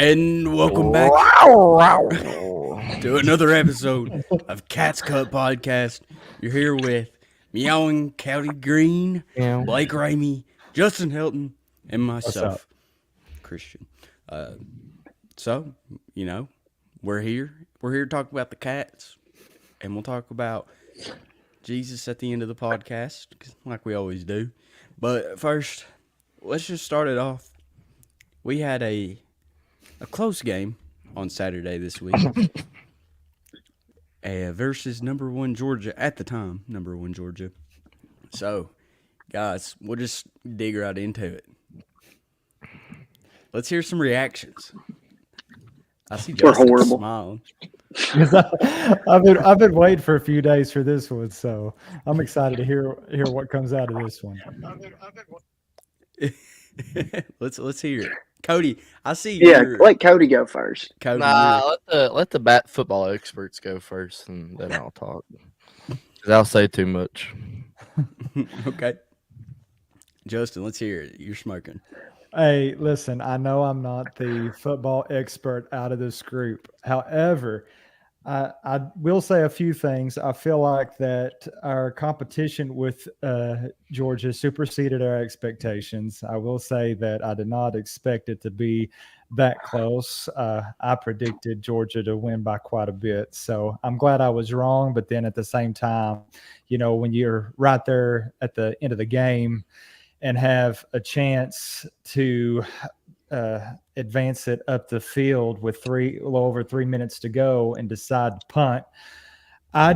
And welcome back to another episode of Cat's Cut Podcast. You're here with Meowing County Green, Blake Ramey, Justin Hilton, and myself, Christian. So, we're here. We're here to talk about the Cats, and we'll talk about Jesus at the end of the podcast, like we always do. But first, let's just start it off. We had a close game on Saturday this week versus number one Georgia at the time, number one Georgia. So, guys, we'll just dig right into it. Let's hear some reactions. I see Justin smiling. I've been waiting for a few days for this one, so I'm excited to hear what comes out of this one. Let's hear it. Cody, I see. Yeah, let Cody go first. Cody, let the bat football experts go first, and then I'll talk. Because I'll say too much. Okay. Justin, let's hear it. You're smoking. Hey, listen, I know I'm not the football expert out of this group. However, I will say a few things. I feel like that our competition with Georgia superseded our expectations. I will say that I did not expect it to be that close. I predicted Georgia to win by quite a bit. So I'm glad I was wrong. But then at the same time, when you're right there at the end of the game and have a chance to advance it up the field with a little over 3 minutes to go and decide to punt. I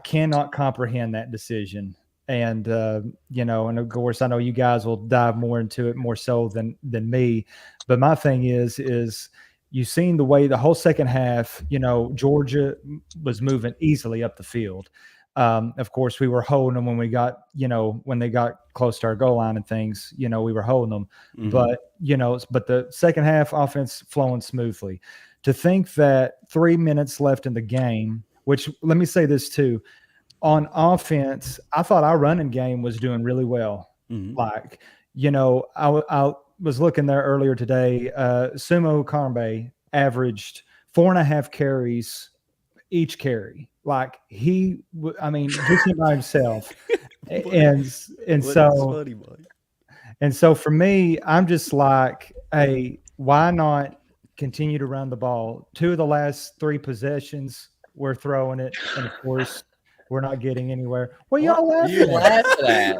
cannot comprehend that decision. And, and of course, I know you guys will dive more into it more so than me. But my thing is you've seen the way the whole second half, Georgia was moving easily up the field. Of course, we were holding them when we got, when they got close to our goal line and things, we were holding them. Mm-hmm. But the second half offense flowing smoothly. To think that 3 minutes left in the game, which let me say this too, on offense, I thought our running game was doing really well. Mm-hmm. I was looking there earlier today. Sumo Karmbe averaged 4.5 carries each carry. Like just by himself. and so for me, I'm just like, hey, why not continue to run the ball? 2 of the last 3 possessions, we're throwing it, and of course, we're not getting anywhere. What y'all laughing at?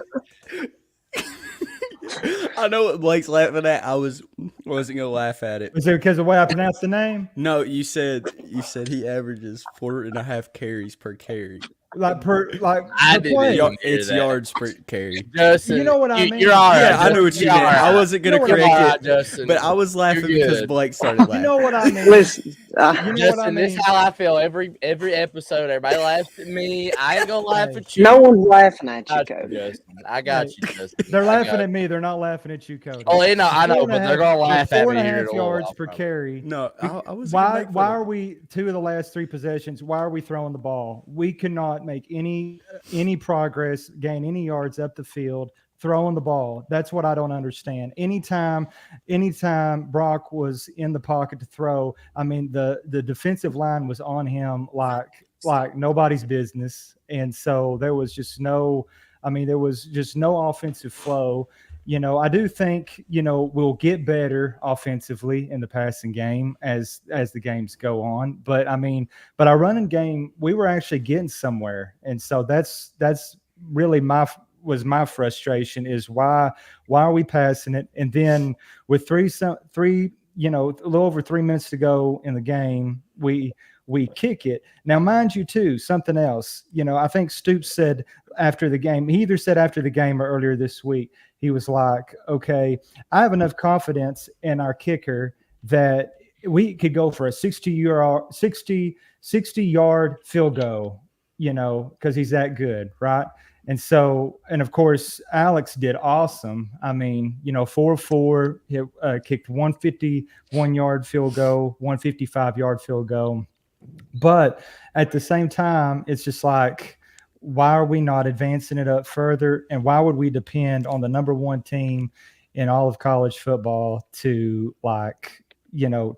I know what Blake's laughing at. I wasn't gonna laugh at it. Is it because of the way I pronounced the name? No, you said he averages 4.5 carries per carry. It's yards per carry. Justin, you know what I mean? You're all right. Yeah, I know what you meant. I wasn't gonna correct it, Justin, but I was laughing because Blake started laughing. You know what I mean? Listen, Justin, this is how I feel every episode. Everybody laughs at me. I ain't gonna laugh at you. No one's laughing at you, Cody. Justin. I got you, Justin. They're laughing at me. They're not laughing at you, Cody. Oh, I know, but they're gonna laugh at me. 4.5 yards per carry. No, I was. Why are we 2 of the last 3 possessions? Why are we throwing the ball? We cannot make any progress, gain any yards up the field, throwing the ball. That's what I don't understand. Anytime Brock was in the pocket to throw, the defensive line was on him like nobody's business. And so there was just no offensive flow. I do think, we'll get better offensively in the passing game as the games go on. But our running game, we were actually getting somewhere. And so that's really my frustration is why are we passing it? And then with a little over 3 minutes to go in the game, we kick it. Now, mind you, too, something else. I think Stoops said after the game, he either said after the game or earlier this week, he was like, okay, I have enough confidence in our kicker that we could go for a 60-yard field goal, because he's that good, right? And so, and of course, Alex did awesome. 4-4, kicked 151-yard field goal, 155-yard field goal. But at the same time, it's just like, why are we not advancing it up further? And why would we depend on the number one team in all of college football to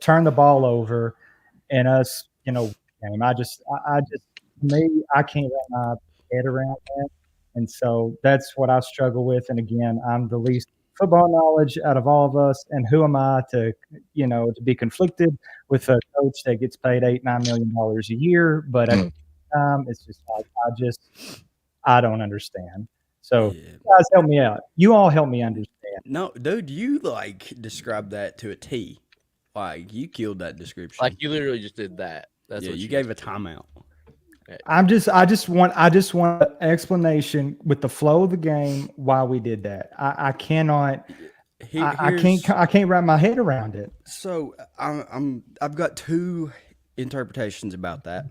turn the ball over and us, game. I can't wrap my head around that. And so that's what I struggle with. And again, I'm the least football knowledge out of all of us. And who am I to be conflicted with a coach that gets paid $8-9 million a year? But at the time, it's just like, I don't understand. So guys, help me out. You all help me understand. No, dude, you described that to a T. Like you killed that description. Like you literally just did that. That's what you gave a timeout. I just want an explanation with the flow of the game why we did that. I cannot. I can't wrap my head around it. So I've got two interpretations about that.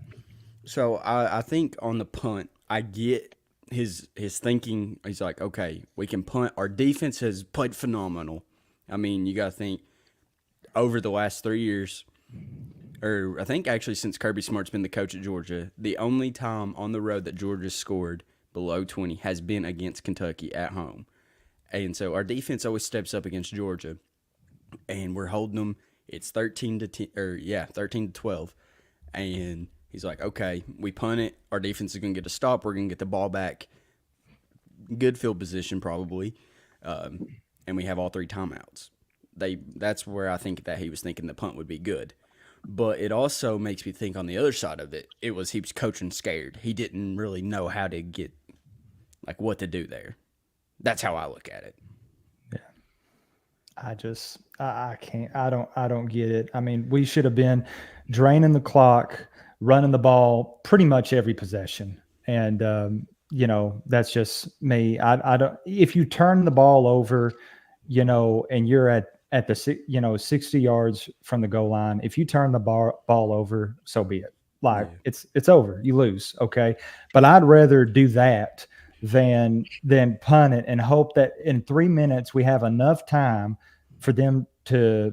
So I think on the punt, I get his thinking. He's like, okay, we can punt. Our defense has played phenomenal. I mean, you got to think over the last 3 years, or I think actually since Kirby Smart's been the coach at Georgia, the only time on the road that Georgia scored below 20 has been against Kentucky at home. And so our defense always steps up against Georgia, and we're holding them. It's 13 to 12. And he's like, okay, we punt it. Our defense is going to get a stop. We're going to get the ball back. Good field position probably. And we have all 3 timeouts. That's where I think that he was thinking the punt would be good. But it also makes me think on the other side of it, he was coaching scared. He didn't really know how to get, what to do there. That's how I look at it. Yeah. I can't, I don't get it. I mean, we should have been draining the clock, running the ball pretty much every possession. And, that's just me. I don't, if you turn the ball over, and you're at the 60 yards from the goal line, if you turn the ball over, so be it. It's over. You lose. Okay. But I'd rather do that than punt it and hope that in 3 minutes we have enough time for them to,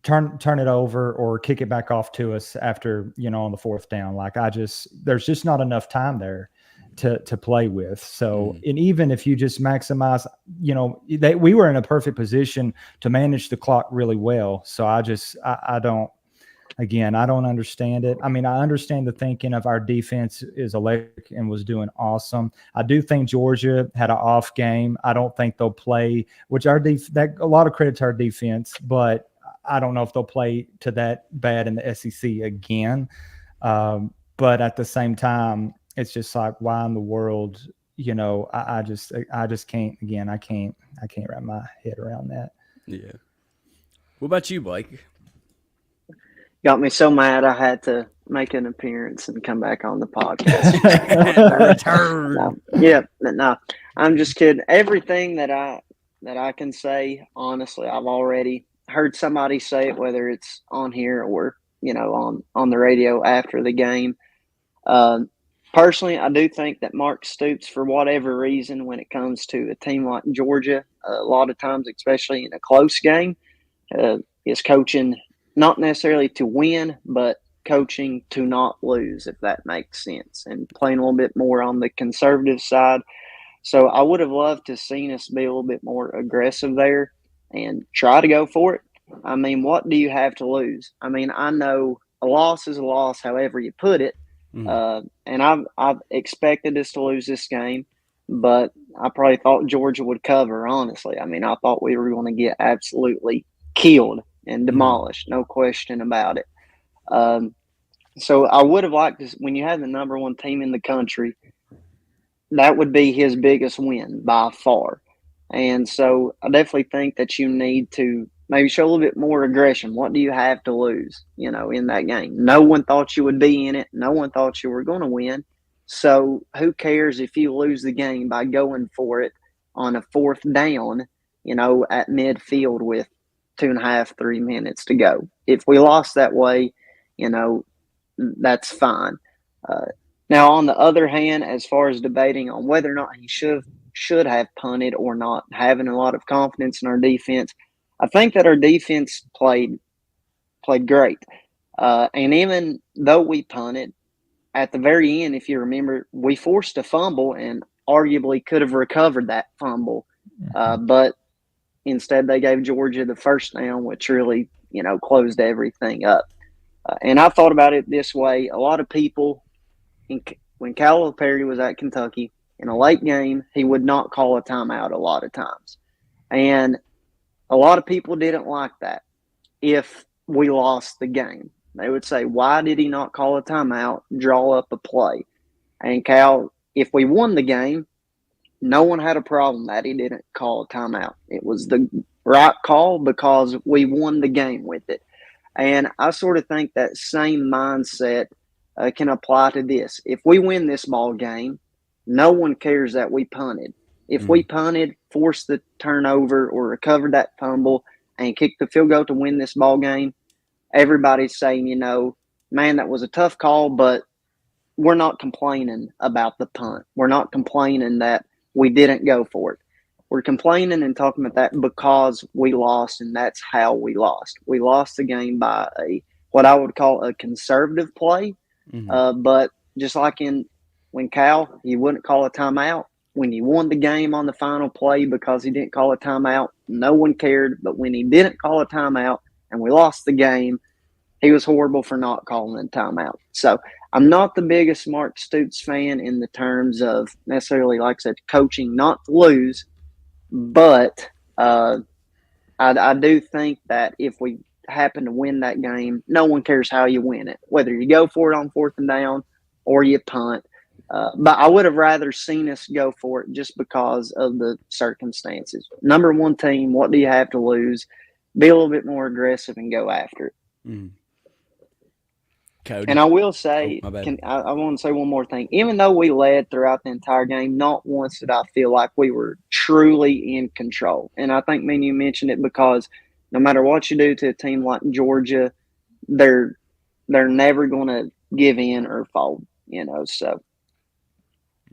turn it over or kick it back off to us after, on the 4th down. There's just not enough time there to play with. So, and even if you just maximize, we were in a perfect position to manage the clock really well. So I don't understand it. I mean, I understand the thinking of our defense is electric and was doing awesome. I do think Georgia had an off game. I don't think they'll play, which a lot of credit to our defense, but I don't know if they'll play to that bad in the SEC again. But at the same time, it's just like, why in the world, I just can't, again, I can't wrap my head around that. Yeah. What about you, Blake? Got me so mad I had to make an appearance and come back on the podcast. No, I'm just kidding. Everything that I can say, honestly, I've already heard somebody say it, whether it's on here or on the radio after the game. Personally, I do think that Mark Stoops, for whatever reason, when it comes to a team like Georgia, a lot of times, especially in a close game, is coaching not necessarily to win, but coaching to not lose, if that makes sense, and playing a little bit more on the conservative side. So I would have loved to seen us be a little bit more aggressive there and try to go for it. I mean, what do you have to lose? I mean, I know a loss is a loss, however you put it. And I've expected us to lose this game, but I probably thought Georgia would cover, honestly. I mean, I thought we were going to get absolutely killed and demolished, no question about it. So I would have liked to, when you have the number 1 team in the country, that would be his biggest win by far. And so I definitely think that you need to maybe show a little bit more aggression. What do you have to lose, in that game? No one thought you would be in it. No one thought you were going to win. So who cares if you lose the game by going for it on a 4th down, at midfield with 2.5, 3 minutes to go? If we lost that way, that's fine. Now, on the other hand, as far as debating on whether or not he should have punted or not, having a lot of confidence in our defense, I think that our defense played great. And even though we punted, at the very end, if you remember, we forced a fumble and arguably could have recovered that fumble. But Instead, they gave Georgia the first down, which really, closed everything up. And I thought about it this way. A lot of people, when Calipari was at Kentucky, in a late game, he would not call a timeout a lot of times. And a lot of people didn't like that if we lost the game. They would say, why did he not call a timeout, draw up a play? And Cal, if we won the game, no one had a problem that he didn't call a timeout. It was the right call because we won the game with it. And I sort of think that same mindset can apply to this. If we win this ball game, no one cares that we punted. If we punted, forced the turnover, or recovered that fumble and kicked the field goal to win this ball game, everybody's saying, man, that was a tough call, but we're not complaining about the punt. We're not complaining that we didn't go for it. We're complaining and talking about that because we lost, and that's how we lost. We lost the game by what I would call a conservative play. But just like when Cal, he wouldn't call a timeout. When he won the game on the final play because he didn't call a timeout, no one cared. But when he didn't call a timeout and we lost the game, he was horrible for not calling a timeout. So I'm not the biggest Mark Stoops fan in the terms of necessarily, like I said, coaching not to lose. But I do think that if we happen to win that game, no one cares how you win it, whether you go for it on 4th and down or you punt. But I would have rather seen us go for it just because of the circumstances. Number one team, what do you have to lose? Be a little bit more aggressive and go after it. Cody. And I will say, my bad. I want to say one more thing. Even though we led throughout the entire game, not once did I feel like we were truly in control. And I think, man, you mentioned it because no matter what you do to a team like Georgia, they're never going to give in or fold, so.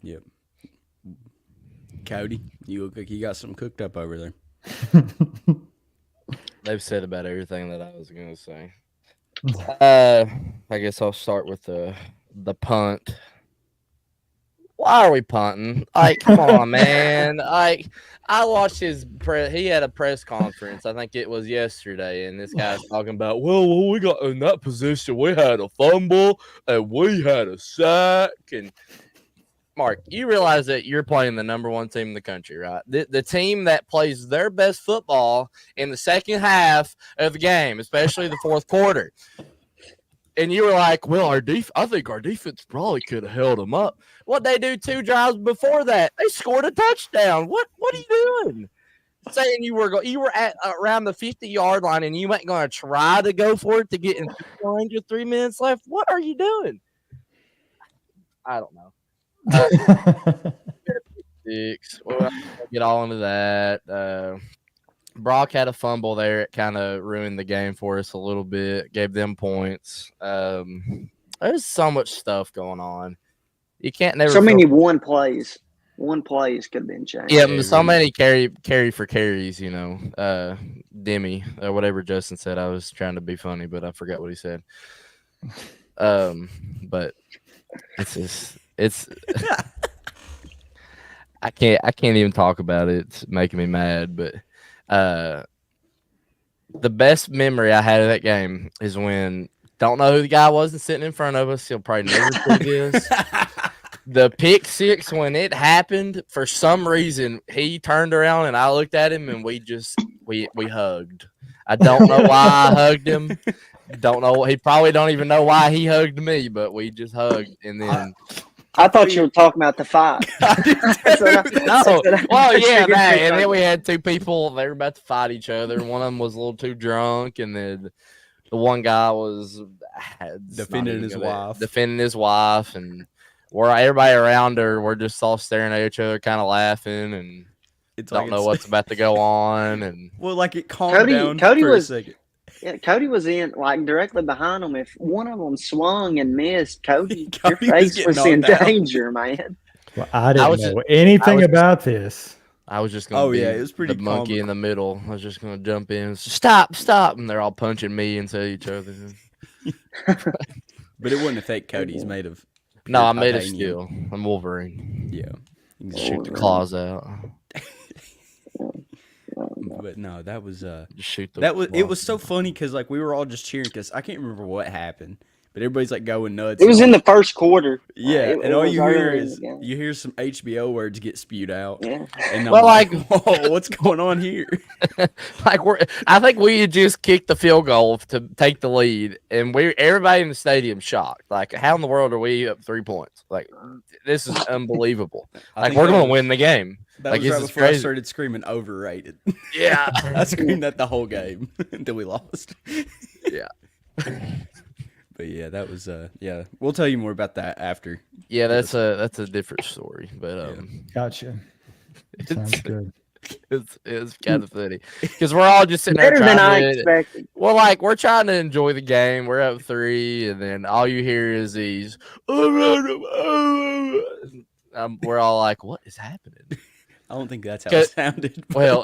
Yep. Cody, you look like you got something cooked up over there. They've said about everything that I was going to say. I guess I'll start with the punt. Why are we punting? Come on, man. I watched he had a press conference. I think it was yesterday, and this guy's talking about, well, we got in that position. We had a fumble, and we had a sack. And Mark, you realize that you're playing the number one team in the country, right? The team that plays their best football in the second half of the game, especially the fourth quarter. And you were like, well, I think our defense probably could have held them up. What they do 2 drives before that? They scored a touchdown. What are you doing? Saying you were at around the 50-yard line and you weren't going to try to go for it to get in range with 3 minutes left? What are you doing? I don't know. Well, I'll get all into that. Brock had a fumble there. It kind of ruined the game for us a little bit. Gave them points. There's so much stuff going on. You can't never. So many one plays. One plays could have been changed. Yeah, so many carry for carries. Demi or whatever Justin said. I was trying to be funny, but I forgot what he said. But it's I can't even talk about it. It's making me mad. But the best memory I had of that game is when, don't know who the guy was that's sitting in front of us. He'll probably never see this. The pick six, when it happened, for some reason he turned around and I looked at him and we hugged. I don't know why I hugged him. Don't know. He probably don't even know why he hugged me, but we just hugged. And then I thought you were talking about the fight. Well, yeah, that. And then we had 2 people. They were about to fight each other. One of them was a little too drunk, and then the one guy was defending his wife, and everybody around her. We're just all staring at each other, kind of laughing, and don't know what's about to go on. And it calmed down for a second. Yeah, Cody was in directly behind him. If one of them swung and missed, Cody your face was in danger, man. Well, I didn't know anything about this. I was just going to it was pretty the monkey in the middle. I was just going to jump in. Stop. And they're all punching me and say each other. But it wouldn't affect Cody. He's made of. No, I'm made of steel. I'm Wolverine. Yeah. Shoot the claws out. But no, that was Just shoot the that was it ball. was so funny because like we were all just cheering because I can't remember what happened, but everybody's like going nuts. It was and in all- the first quarter. yeah, It and all was you hear early in is the game. you hear some HBO words get spewed out. Yeah. And I'm Well, like, whoa, what's going on here? Like I think we had just kicked the field goal to take the lead, and everybody in the stadium shocked. Like, how in the world are we up 3 points? Like, this is unbelievable. I Like, think we're that gonna was- win the game. That Like, was this right is before I crazy. started screaming overrated. Yeah. I screamed that the whole game until we lost. Yeah. But yeah, that was yeah. We'll tell you more about that after. Yeah, that's a different story, but Gotcha. Sounds good. it's kind of funny because we're all just sitting there Better than I trying to. expected. Well, like we're trying to enjoy the game. We're up 3, and then all you hear is these. We're all like, "What is happening?" I don't think that's how Okay. it sounded. but- Well,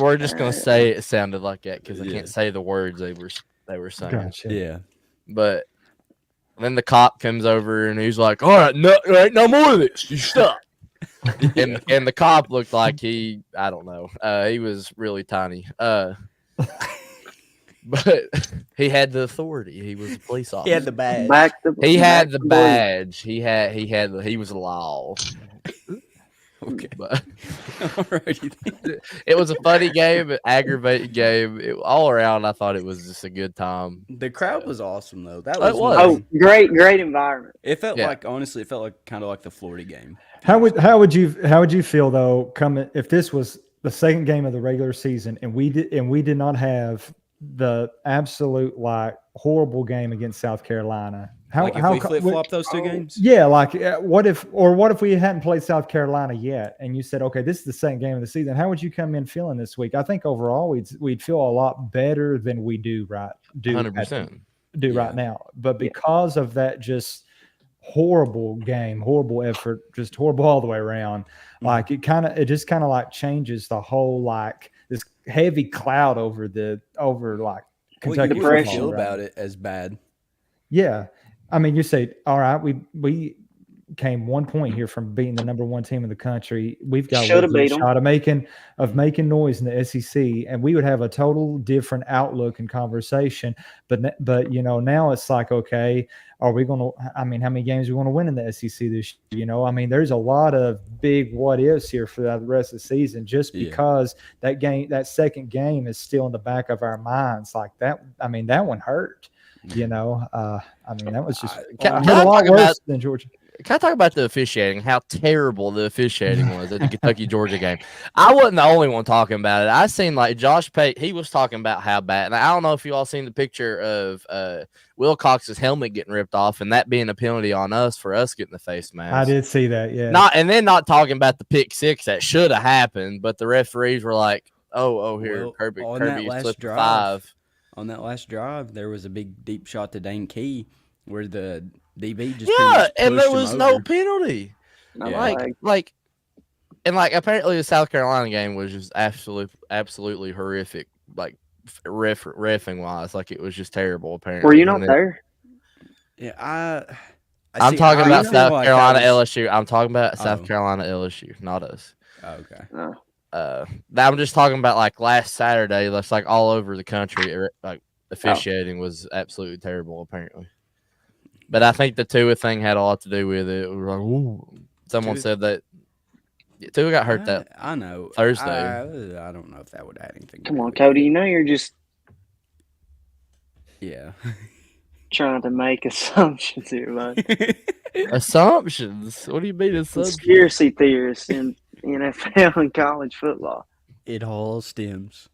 we're just gonna say it sounded like that because I Yeah. can't say the words they were saying. Gotcha. yeah. But then the cop comes over and he's like, "All right, no, there ain't no more of this. You stop." And the cop looked like I don't know. He was really tiny. But he had the authority. He was a police officer. He had the badge. He had back the to blue. badge. He was law. Okay. But Alrighty then. it was a funny game, an aggravating game. All around, I thought it was just a good time. The crowd was awesome though. That It was. was. Oh, great environment. It felt Yeah. like honestly, it felt like kind of like the Florida game. How would you feel though coming if this was the second game of the regular season and we did not have the absolute like horrible game against South Carolina? Like if we flip flop those two games. Yeah, like what if we hadn't played South Carolina yet, and you said, okay, this is the second game of the season. How would you come in feeling this week? I think overall we'd feel a lot better than we do 100%. right now. But because of that just horrible game, horrible effort, just horrible all the way around, like it just kind of like changes the whole like this heavy cloud over like Kentucky you football, wouldn't feel right? about it as bad. Yeah. I mean, you say, all right, we came 1 point here from beating the number 1 team in the country. We've got Shoulda a beat 'em. shot of making noise in the SEC, and we would have a total different outlook and conversation. But now it's like, okay, are we going to? I mean, how many games are we going to win in the SEC this year? I mean, there's a lot of big what ifs here for the rest of the season, just because that second game is still in the back of our minds. Like that, I mean, that one hurt. I mean, that was just Can I a talk lot about- worse than Georgia. Can I talk about the officiating? How terrible the officiating was at the Kentucky Georgia game. I wasn't the only one talking about it. I seen like Josh Pate. He was talking about how bad. And I don't know if you all seen the picture of Wilcox's helmet getting ripped off and that being a penalty on us for us getting the face mask. I did see that. Yeah. Not talking about the pick six that should have happened, but the referees were like, "Oh, here, Well, Kirby on that you last slipped a drive, 5." On that last drive, there was a big deep shot to Dane Key where the DB just Yeah, pretty much and there pushed him was no over. penalty. No Yeah. flag. Apparently the South Carolina game was just absolutely horrific, like reffing wise. Like it was just terrible. Apparently, Were you not And then- there? Yeah, I'm talking about feel South like Carolina that was- LSU. I'm talking about South Oh. Carolina LSU, not us. Oh, okay. No. I'm just talking about like last Saturday. That's like all over the country. Like officiating was absolutely terrible, apparently. But I think the Tua thing had a lot to do with it. It was like, ooh. Someone Tua- said that Tua got hurt that. I know. Thursday. I don't know if that would add anything. Come to on, it. Cody. You know you're just Yeah. trying to make assumptions here, bud. Assumptions. What do you mean assumptions? Conspiracy theorists in NFL and college football. It all stems.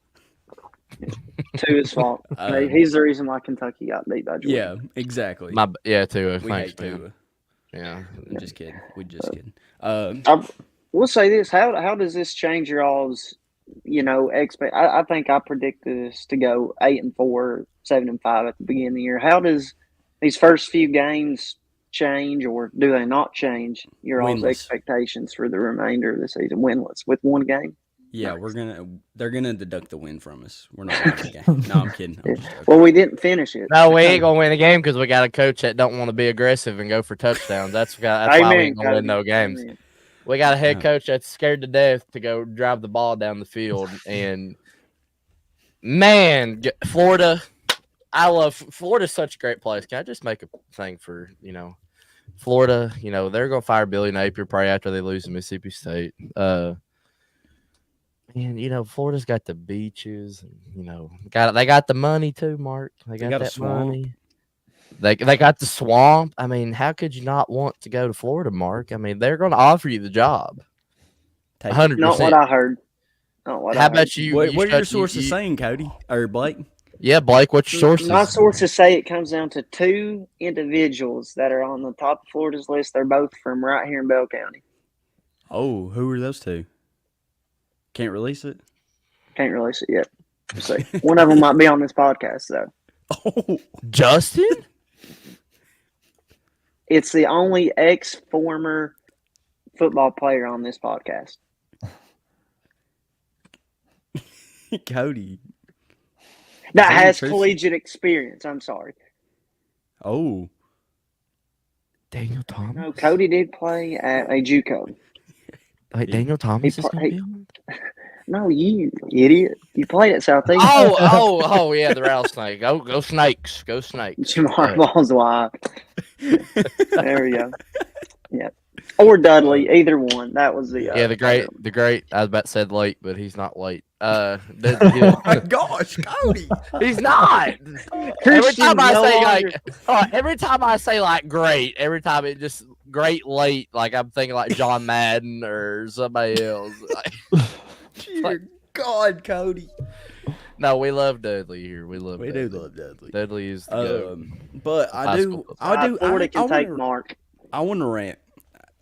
To his fault. He's the reason why Kentucky got beat by Georgia. Yeah, exactly. Tua. we Thanks, hate man. Tua. Yeah. I'm just kidding. We just kidding. We'll say this: how does this change your all's expect? I think I predicted this to go 8-4, 7-5 at the beginning of the year. How does these first few games change, or do they not change your all's Winless. expectations for the remainder of the season? Winless with one game. Yeah, Nice. they're gonna deduct the win from us. We're not winning the game. No, I'm kidding. I'm just joking. Well, we didn't finish it. No, we ain't gonna win a game because we got a coach that don't want to be aggressive and go for touchdowns. That's why we ain't gonna win no games. Amen. We got a head Yeah. coach that's scared to death to go drive the ball down the field. And man, Florida, I love Florida's such a great place. Can I just make a thing for, Florida? They're going to fire Billy Napier probably after they lose to Mississippi State. And Florida's got the beaches, and they got the money too, Mark. They got got a that swamp. money. They got the swamp. I mean, how could you not want to go to Florida, Mark? I mean, they're going to offer you the job. Take it. 100%. Not what I heard. Not what I How heard. about you? What are your shut- sources saying, Cody or Blake? Yeah, Blake, what's your sources? My sources say it comes down to two individuals that are on the top of Florida's list. They're both from right here in Bell County. Oh, who are those two? Can't release it. Can't release it yet. So one of them might be on this podcast, though. Oh, Justin? It's the only ex-former football player on this podcast. Cody. That Is that has the truth? collegiate experience. I'm sorry. Oh, Daniel Thomas? No, Cody did play at a JUCO. Wait, Daniel Thomas is pla- going to he- be on? No, you idiot. You played at Southeast. Oh, yeah, the rattlesnake. Go Snakes. Go Snakes. Jamar Ball's wife. There we go. Yeah. Or Dudley, either one. That was the Yeah, the great. I was about to say late, but he's not late. oh my gosh, Cody. He's not. Every time I say like great, every time it just great late, like I'm thinking like John Madden or somebody else. Dear God, Cody. No, we love Dudley here. We love do Dudley. love Dudley. Dudley is the goat. But High I do. school. I do. Florida can take wanna- Mark. I want to rant.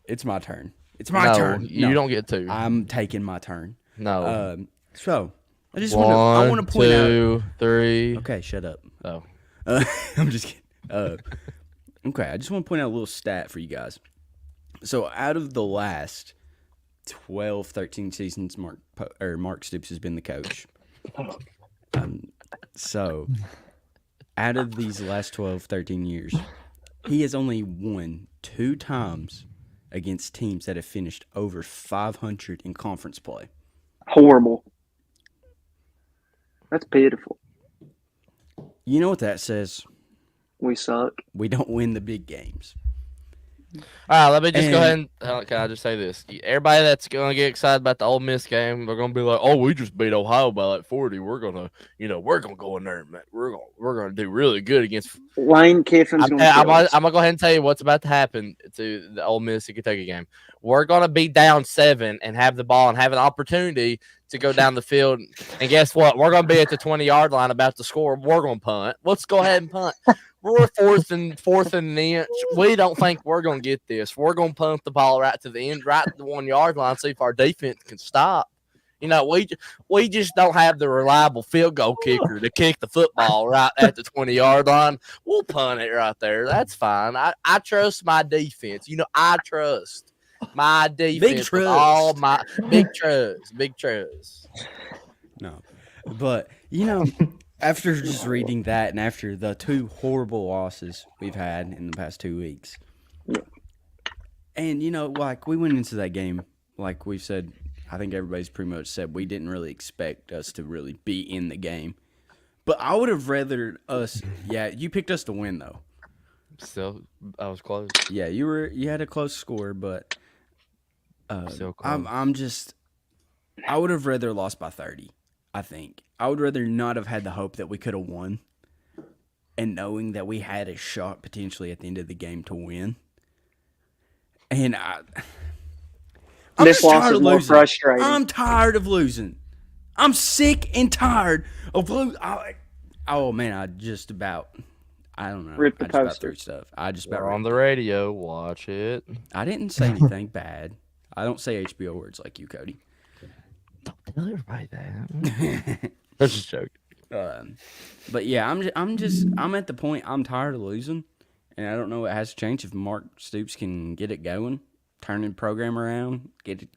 It's my turn. It's my No, turn. you don't get to. I'm taking my turn. No. So I just want to. I want to point out. 2, 3. Okay, shut up. Oh. I'm just kidding. Okay, I just want to point out a little stat for you guys. So out of the last 12, 13 seasons, Mark Stoops has been the coach. So out of these last 12, 13 years, he has only won 2 times against teams that have finished over 500 in conference play. Horrible. That's pitiful. You know what that says? We suck. We don't win the big games. All right, let me just go And- ahead and can I just say this? Everybody that's gonna get excited about the Ole Miss game, they're gonna be like, "Oh, we just beat Ohio by like 40. We're gonna go in there, and we're gonna do really good against." Lane Kiffin's going to I'm gonna go ahead and tell you what's about to happen to the Ole Miss and Kentucky game. We're gonna be down 7 and have the ball and have an opportunity to go down the field. And guess what? We're gonna be at the 20-yard line about to score. We're gonna punt. Let's go ahead and punt. We're fourth and an inch. We don't think we're gonna get this. We're gonna punt the ball right to the end, right to the 1-yard line, see if our defense can stop. We just don't have the reliable field goal kicker to kick the football right at the 20-yard line. We'll punt it right there. That's fine. I trust my defense. I trust my defense. With trust. all my big trust. No, but after just reading that and after the 2 horrible losses we've had in the past 2 weeks, and like we went into that game, like we've said, I think everybody's pretty much said we didn't really expect us to really be in the game. But I would have rather us. Yeah, you picked us to win though. Still, I was close. Yeah, you had a close score, but Still close. I would have rather lost by 30. I think I would rather not have had the hope that we could have won, and knowing that we had a shot potentially at the end of the game to win. And I'm This just loss tired is of more losing. frustrating. I'm tired of losing. I'm sick and tired of losing. Oh man, I don't know. Rip the I just about poster. threw stuff. I just about We're on ripped the radio. Watch it. I didn't say anything bad. I don't say HBO words like you, Cody. Don't tell everybody that. That's just a joke. But yeah, I'm at the point I'm tired of losing, and I don't know what has to change if Mark Stoops can get it going, turn the program around, get it.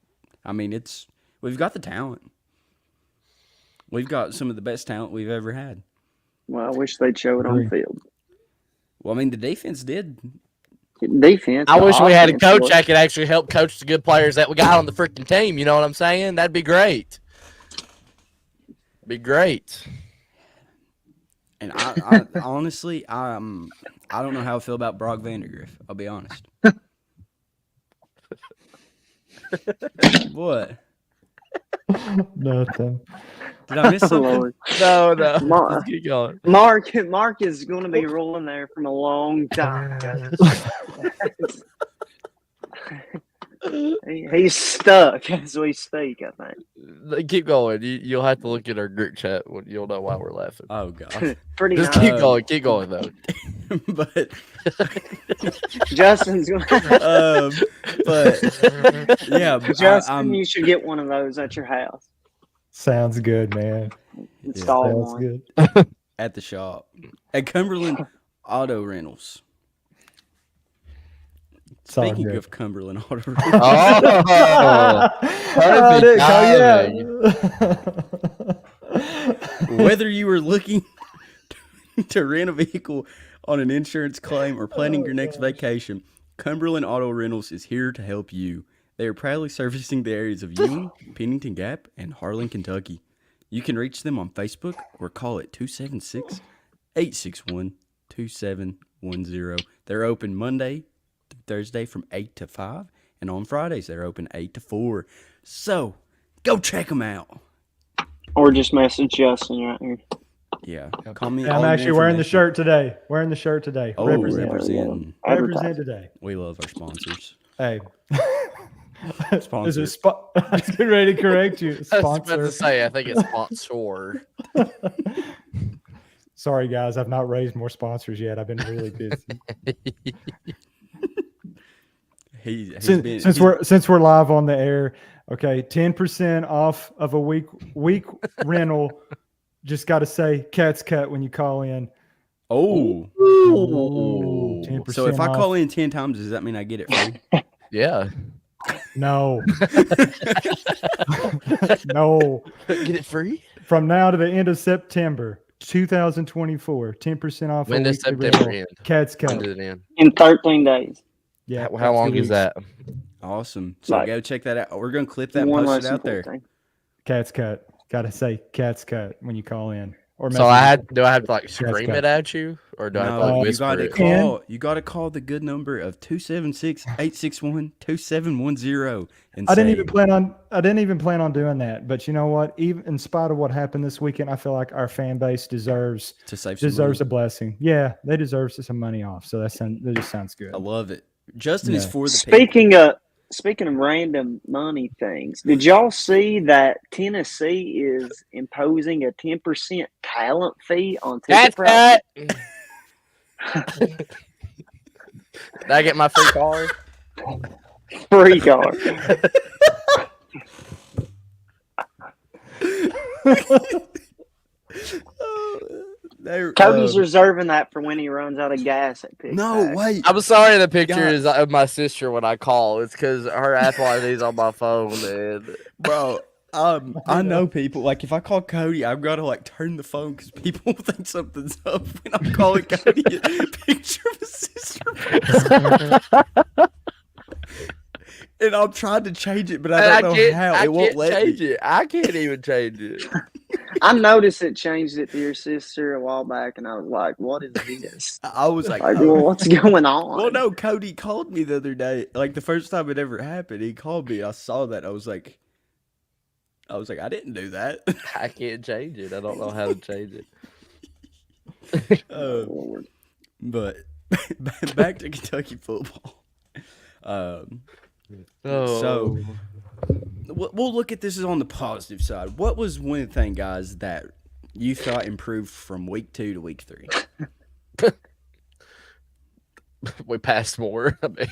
I mean, we've got the talent. We've got some of the best talent we've ever had. Well, I wish they'd show it on the field. Well, I mean, the defense did defense. I wish we had a offense coach was- that could actually help coach the good players that we got on the freaking team. You know what I'm saying? That'd be great. Be great. And I honestly, I don't know how I feel about Brock Vandegrift. I'll be honest. What? Nothing. Did I miss Oh, something? Lord. No. Mark- Just keep going. Mark is going to be rolling there from a long time. He's stuck as we speak, I think. Keep going. You'll have to look at our group chat. You'll know why we're laughing. Oh god. Pretty Just nice. keep going. Keep going though. But Justin's going but yeah, Justin, you should get one of those at your house. Sounds good, man. Install Sounds one. good. at the shop at Cumberland Auto Rentals. It's all Speaking good. of Cumberland Auto Rentals, Oh, I didn't timing. whether you are looking to rent a vehicle on an insurance claim or planning your next vacation, Cumberland Auto Rentals is here to help you. They are proudly servicing the areas of Ewing, Pennington Gap, and Harlan, Kentucky. You can reach them on Facebook or call it 276-861-2710. They're open Monday through Thursday from 8 to 5, and on Fridays they're open 8 to 4. So, go check them out. Or just message Justin right here. Yeah, call me. I'm actually wearing the shirt today. Oh, Represent. representing. Represent today. We love our sponsors. Hey. Sponsor. Is it I was getting ready to correct you. I was about Sponsor. to say, I think it's sponsor. Sorry, guys. I've not raised more sponsors yet. I've been really busy. Since we're live on the air, okay, 10% off of a week rental. Just got to say Cat's Cut when you call in. Oh. Ooh, 10% So if I off. call in 10 times, does that mean I get it free? Yeah. No. No. Get it free? From now to the end of September 2024, 10% off. When a does weekly September rental. end? Cat's When Cut. did it end? In 13 days. Yeah. How long 2 is weeks. that? Awesome. So Like, go check that out. We're going to clip that and One post less it out there. important thing. Cat's Cut. Got to say Cat's Cut when you call in. Or So do I have to like scream cut. it at you, or do I have to No, like you whisper got to it? call. You got to call the good number of 276-861-2710 and I didn't say, even plan on doing that. But you know what? Even in spite of what happened this weekend, I feel like our fan base deserves to save some a money. blessing. Yeah, they deserve some money off. So that just sounds good. I love it. Justin is Yeah. for the people. Speaking of random money things, did y'all see that Tennessee is imposing a 10% talent fee on ticket That's prices? that. Did I get my free card? Free card. Cody's reserving that for when he runs out of gas at Pick No, Pack. wait. I'm sorry the picture God. is of my sister when I call. It's because her Apple ID is on my phone, and Bro, I know people. Like, if I call Cody, I've got to, like, turn the phone because people think something's up when I'm calling Cody. A picture of his sister. And I'm trying to change it, but I don't know how. It won't let change me. it. I can't even change it. I noticed it changed it to your sister a while back, and I was like, "What is this? I was like, Like, oh. well, what's going on?" Well, no, Cody called me the other day. Like, the first time it ever happened, he called me. I saw that. I was like, I didn't do that. I can't change it. I don't know how to change it. Lord. But back to Kentucky football. So we'll look at this on the positive side. What was one thing, guys, that you thought improved from week 2 to week 3? We passed more. I mean,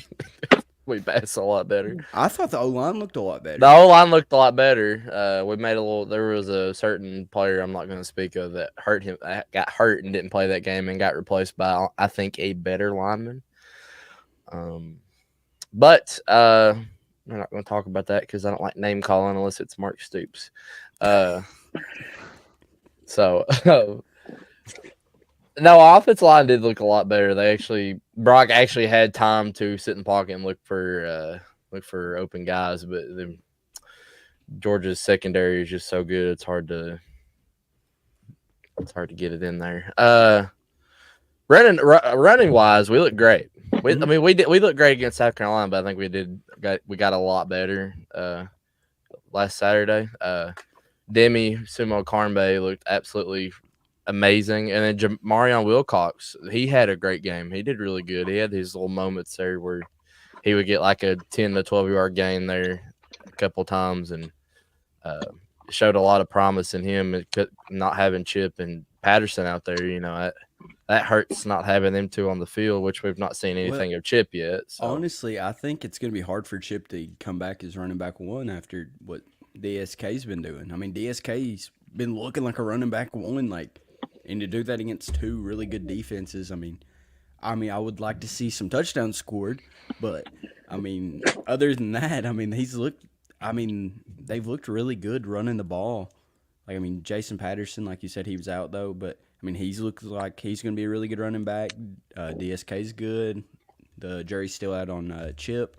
we passed a lot better. I thought the O-line looked a lot better. The O-line looked a lot better. We made a little. There was a certain player I'm not going to speak of that got hurt and didn't play that game and got replaced by, I think, a better lineman. But we're not going to talk about that because I don't like name calling unless it's Mark Stoops. So No, our offensive line did look a lot better. Brock actually had time to sit in the pocket and look for open guys, but Georgia's secondary is just so good. It's hard to get it in there. Running wise, we look great. We looked great against South Carolina, but I think we got a lot better last Saturday. Demi Sumo Carnbay looked absolutely amazing, and then Jamarion Wilcox, he had a great game. He did really good. He had his little moments there where he would get like a 10 to 12 yard gain there a couple times, and showed a lot of promise in him. Not having Chip and Patterson out there, that hurts not having them two on the field, which we've not seen anything of Chip yet. So. Honestly, I think it's going to be hard for Chip to come back as running back one after what DSK's been doing. I mean, DSK's been looking like a running back one, and to do that against two really good defenses, I mean, I would like to see some touchdowns scored, but I mean, other than that, I mean, they've looked really good running the ball. Jason Patterson, like you said, he was out though, but I mean, he's looked like he's going to be a really good running back. DSK's good. The jury's still out on Chip,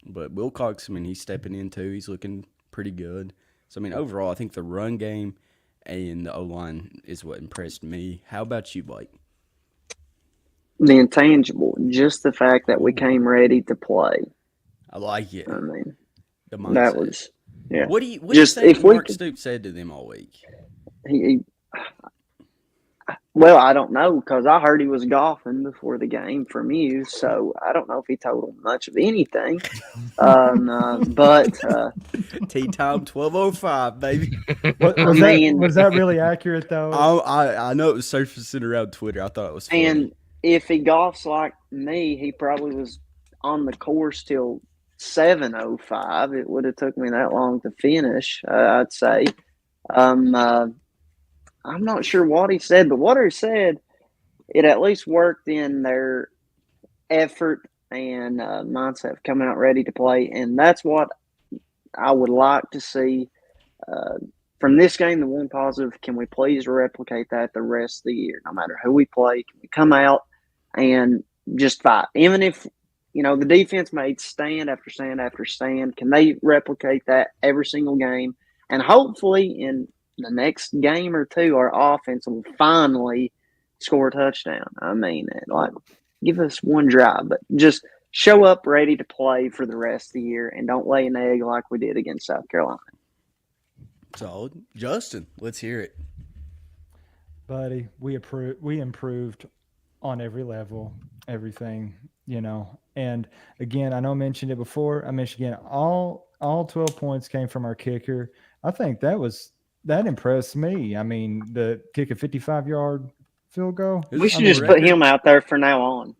but Wilcox, I mean, he's stepping in too. He's looking pretty good. So I mean, overall, I think the run game and the O-line is what impressed me. How about you, Blake? The intangible, just the fact that we came ready to play. I like it. I mean, the mindset. That was, yeah. What do you think Mark Stoops said to them all week? Well, I don't know, because I heard he was golfing before the game from you, so I don't know if he told him much of anything. But tea time 12:05, baby. Was that really accurate though? I know it was surfacing around Twitter. I thought it was funny. And if he golfs like me, he probably was on the course till 7:05. It would have took me that long to finish, I'd say. I'm not sure what he said, but what he said, it at least worked in their effort and mindset of coming out ready to play. And that's what I would like to see from this game. The one positive, can we please replicate that the rest of the year? No matter who we play, can we come out and just fight? Even if, the defense made stand after stand after stand, can they replicate that every single game? And hopefully in the next game or two, our offense will finally score a touchdown. I mean, give us one drive, but just show up ready to play for the rest of the year and don't lay an egg like we did against South Carolina. Solid. Justin, let's hear it. Buddy, we improved on every level, everything, And again, I know I mentioned it before. I mentioned again, all 12 points came from our kicker. I think that impressed me. I mean, the kick a 55-yard field goal. We should just put him out there from now on.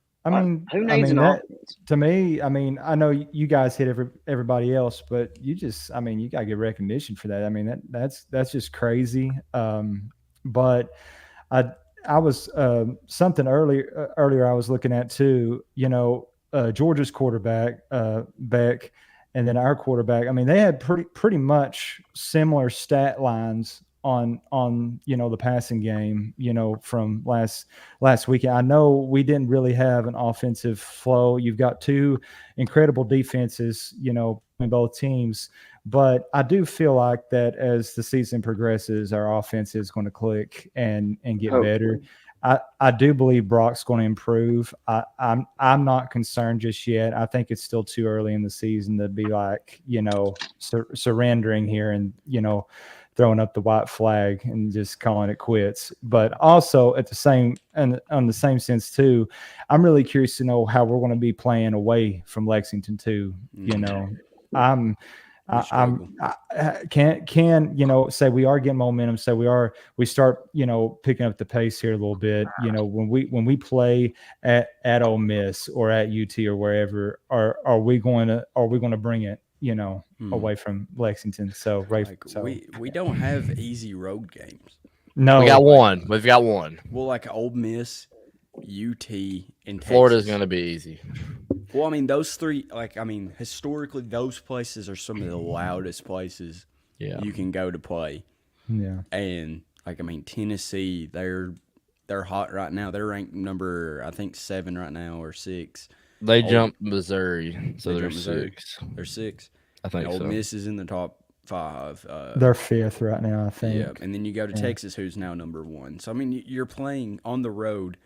Who needs an offense? To me, I know you guys hit everybody else, but you got to get recognition for that. I mean, that's just crazy. But I was something earlier I was looking at too. Georgia's quarterback Beck. And then our quarterback, I mean, they had pretty much similar stat lines on the passing game, from last weekend. I know we didn't really have an offensive flow. You've got two incredible defenses, in both teams. But I do feel like that as the season progresses, our offense is going to click and get better. I do believe Brock's going to improve. I'm not concerned just yet. I think it's still too early in the season to be like, surrendering here and, throwing up the white flag and just calling it quits. But also on the same sense too, I'm really curious to know how we're going to be playing away from Lexington too. Can say we are getting momentum. So we start picking up the pace here a little bit. When we play at Ole Miss or at UT or wherever, are we going to bring it away from Lexington? So we don't have easy road games. No, we got one. We've got one. Well, like Ole Miss, UT, and Texas. Florida's going to be easy. Well, I mean, those three, historically, those places are some of the loudest places you can go to play. Yeah. And, Tennessee, they're they're hot right now. They're ranked number, I think, 7 right now or 6. They Old- jumped Missouri, so They they're jumped Missouri. 6. They're 6. I think And Ole so. Miss is in the top 5. They're 5th right now, I think. Yeah, and then you go to Texas, who's now number 1. So I mean, you're playing on the road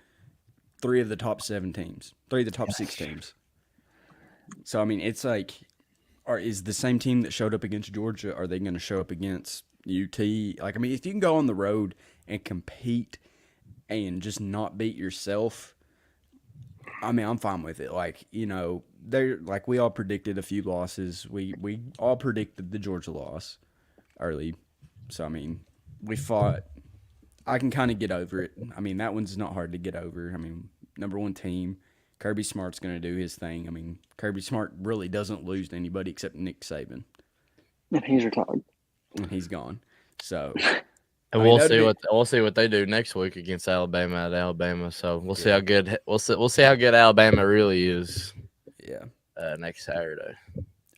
3 of the top 7 teams, 3 of the top 6 teams. So I mean, it's like, is the same team that showed up against Georgia, are they going to show up against UT? Like, I mean, if you can go on the road and compete and just not beat yourself, I mean, I'm fine with it. Like, you know, they're like, we all predicted a few losses. We all predicted the Georgia loss early. So I mean, we fought. I can kind of get over it. I mean, that one's not hard to get over. I mean, number 1 team. Kirby Smart's going to do his thing. I mean, Kirby Smart really doesn't lose to anybody except Nick Saban, And he's retired. and he's gone. So, And I mean, we'll see what they do next week against Alabama at Alabama. So we'll see how good we'll see how good Alabama really is yeah. next Saturday.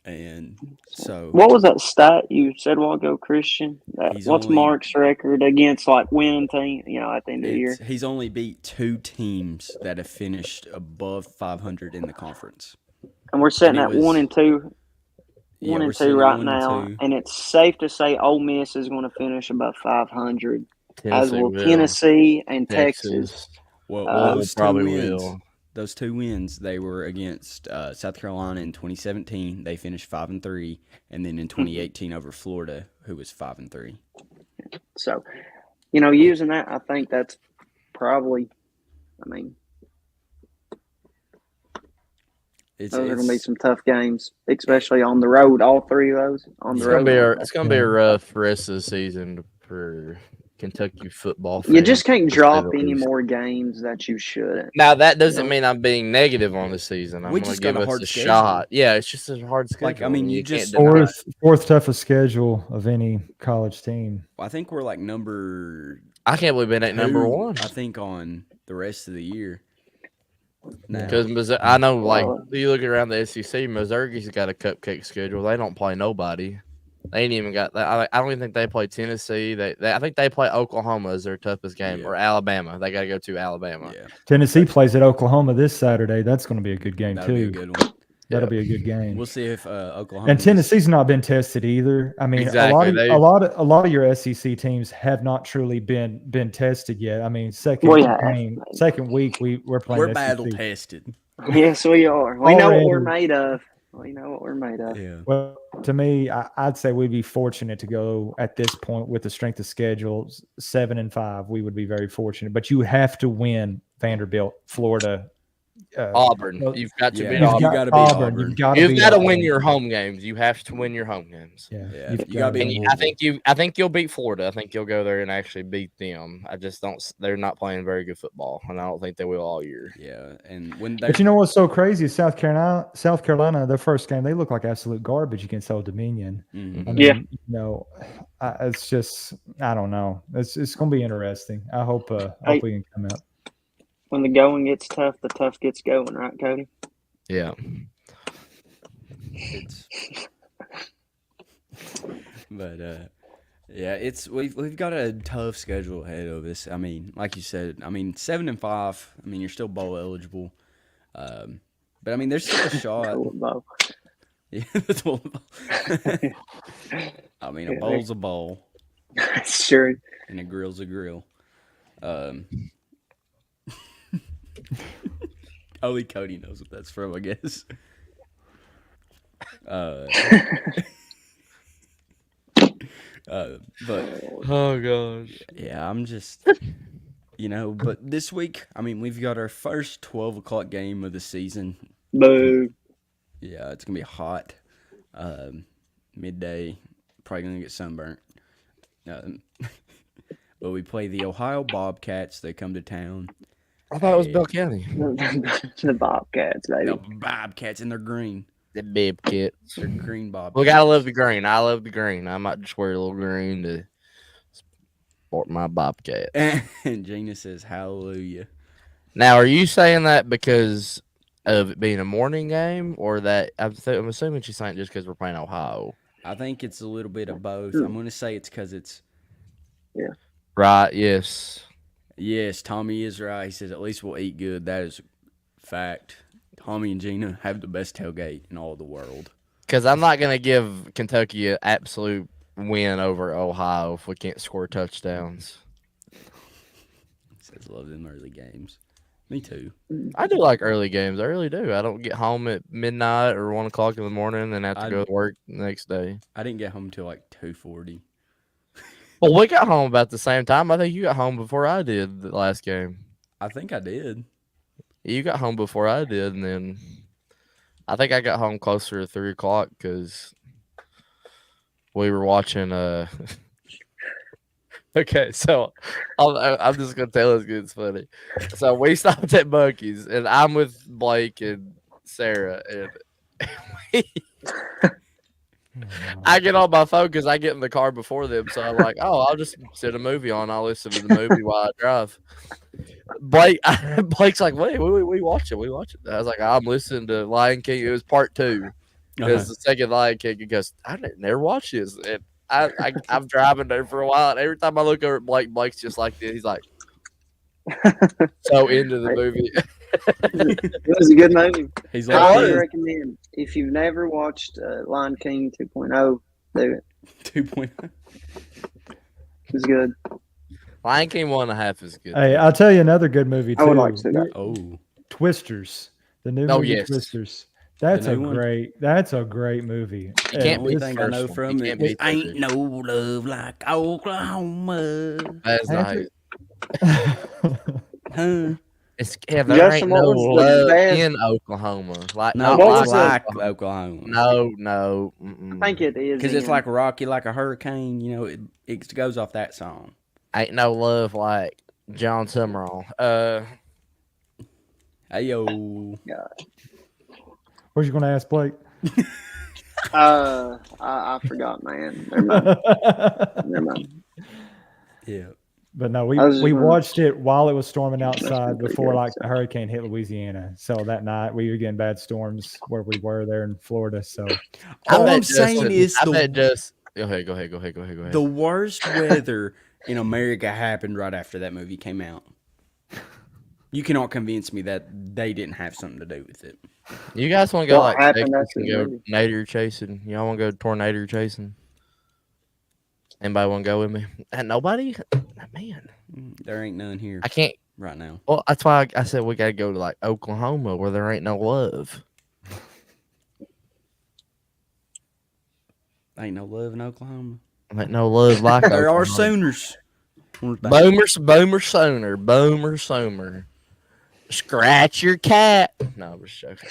And so, What was that stat you said a while ago, Christian? He's What's only- Mark's record against like winning team? You know, at the end of the year. he's only beat 2 teams that have finished above 500 in the conference. And we're sitting and at it was- 1 and 2. Yeah, 1 we're and sitting 2 at right 1 and now, 2. and it's safe to say Ole Miss is going to finish above 500, as Tennessee will will. Tennessee and Texas. Well, Uh, those 2 probably wins. will. Those 2 wins, they were against South Carolina in 2017. They finished 5-3, and then in 2018 over Florida, who was 5-3. So, you know, using that, I think that's probably. I mean, It's, those are going to be some tough games, especially on the road. All 3 of those on the road. It's gonna be a rough rest of the season for Kentucky football. You just fans, can't to say drop the any least. more games that you shouldn't. Now that doesn't know? mean I'm being negative on the season. I'm We gonna just give got a us hard a schedule. shot. Yeah, it's just a hard schedule. Like, I mean, and you can't just- deny it. Fourth toughest schedule of any college team. I think we're like number I can't believe it ain't number 1. I think on the rest of the year. Now. Because I know, like, Well, you look around the SEC, Missouri's got a cupcake schedule. They don't play nobody. They ain't even got that. I don't even think they play Tennessee. I think they play Oklahoma as their toughest game, Yeah. or Alabama. They got to go to Alabama. Yeah, Tennessee plays at Oklahoma this Saturday. That's going to be a good game, that'll too. be a good one. That'll be a good game. We'll see if Oklahoma And Tennessee's not been tested either. I mean, Exactly. a lot of your SEC teams have not truly been tested yet. I mean, second week we're playing. We're SEC. battle tested. Yes, we are. We know what we're Already. made of. We know what we're made of. Yeah. Well, to me, I'd say we'd be fortunate to go at this point with the strength of schedules 7-5. We would be very fortunate, but you have to win Vanderbilt, Florida. Auburn. well, You've got to Yeah. beat You Auburn. gotta beat Auburn. You've got You've got to Auburn. win your home games. You have to win your home games. Yeah, Yeah, you've you gotta gotta be- win. I think you'll beat Florida. I think you'll go there and actually beat them. I just don't. They're not playing very good football, and I don't think they will all year. Yeah, and when they But you know what's so crazy? South Carolina, their first game, they look like absolute garbage against Old Dominion. Mhm. I mean, Yeah. you know, it's just I don't know. It's going to be interesting. I hope we can come out. When the going gets tough, the tough gets going, right, Cody? Yeah. it's but yeah, we've got a tough schedule ahead of us. I mean, like you said, I mean 7-5. I mean, you're still bowl eligible, but I mean, there's still a shot. Cool, Bo. Yeah, that's what. I mean, a Yeah, bowl's a bowl, That's true. and a grill's a grill. Only Cody knows what that's from, I guess. But Oh gosh. yeah, I'm just, but this week, I mean, we've got our first 12 o'clock game of the season. Boo. Yeah, it's gonna be hot. Midday, probably gonna get sunburnt. But we play the Ohio Bobcats. They come to town. I thought it was Bell County. The Bobcats, baby. The Bobcats, and they're green. The bib kits. They're green Bobcats. We gotta love the green. I love the green. I might just wear a little green to sport my Bobcat. And Gina says, "Hallelujah." Now, are you saying that because of it being a morning game, or that I'm assuming she's saying just because we're playing Ohio? I think it's a little bit of both. I'm gonna say it's because it's Right. Yes. Yes, Tommy is right. He says at least we'll eat good. That is fact. Tommy and Gina have the best tailgate in all the world. Because I'm not going to give Kentucky an absolute win over Ohio if we can't score touchdowns. He says love them early games. Me too. I do like early games. I really do. I don't get home at midnight or 1 o'clock in the morning and have to go to work the next day. I didn't get home till like 2:40. Well, we got home about the same time. I think you got home before I did the last game. I think I did. You got home before I did, and then I think I got home closer to 3 o'clock because we were watching. Okay, so I'm just gonna tell this because it's funny. So we stopped at Buc-ee's, and I'm with Blake and Sarah, and I get on my phone because I get in the car before them. So I'm like, oh, I'll just set a movie on. I'll listen to the movie while I drive. Blake's like, wait, we watch it. We watch it. I was like, I'm listening to Lion King. It was part 2. It was the second Lion King. He goes, I never watched this. And I'm driving there for a while, and every time I look over at Blake, Blake's just like this. He's like, so into the movie. It was a good movie. He's I like, highly recommend. If you've never watched Lion King 2.0, do it. 2.0. It's good. Lion King 1.5 is good. Hey, I'll tell you another good movie too. I would like to see that. Oh, Twisters. The new Oh, movie yes. Twisters. That's The a new one? great movie. You can't only beat thing the I first know one. from You it can't beat the ain't first. no love like Oklahoma. That's After- nice. Huh? There Justin, ain't what no was the love best- in Oklahoma. Like No, not what it's was like the- Oklahoma. No. Mm-mm. I think it is. Because it's in- like rocky like a hurricane. You know, it goes off that song. Ain't no love like John Summerall. Hey yo. What you going to ask Blake? I forgot, man. Never mind. Yeah. But no, I was just we gonna- watched it while it was storming That's outside pretty before good, like so. the hurricane hit Louisiana. So that night we were getting bad storms where we were there in Florida. So All bet I'm saying Justin- is I bet just go ahead. the worst weather in America happened right after that movie came out. You cannot convince me that they didn't have something to do with it. You guys want to go What like happened Texas after and the go movie? nadir chasing? Y'all want to go tornado chasing? Anybody want to go with me? And nobody? Man, There ain't none here I can't. right now. Well, that's why I said we got to go to like Oklahoma where there ain't no love. Ain't no love in Oklahoma. Ain't no love like There are Oklahoma. Sooners. Boomer Sooner. Scratch your cat. No, I'm just joking.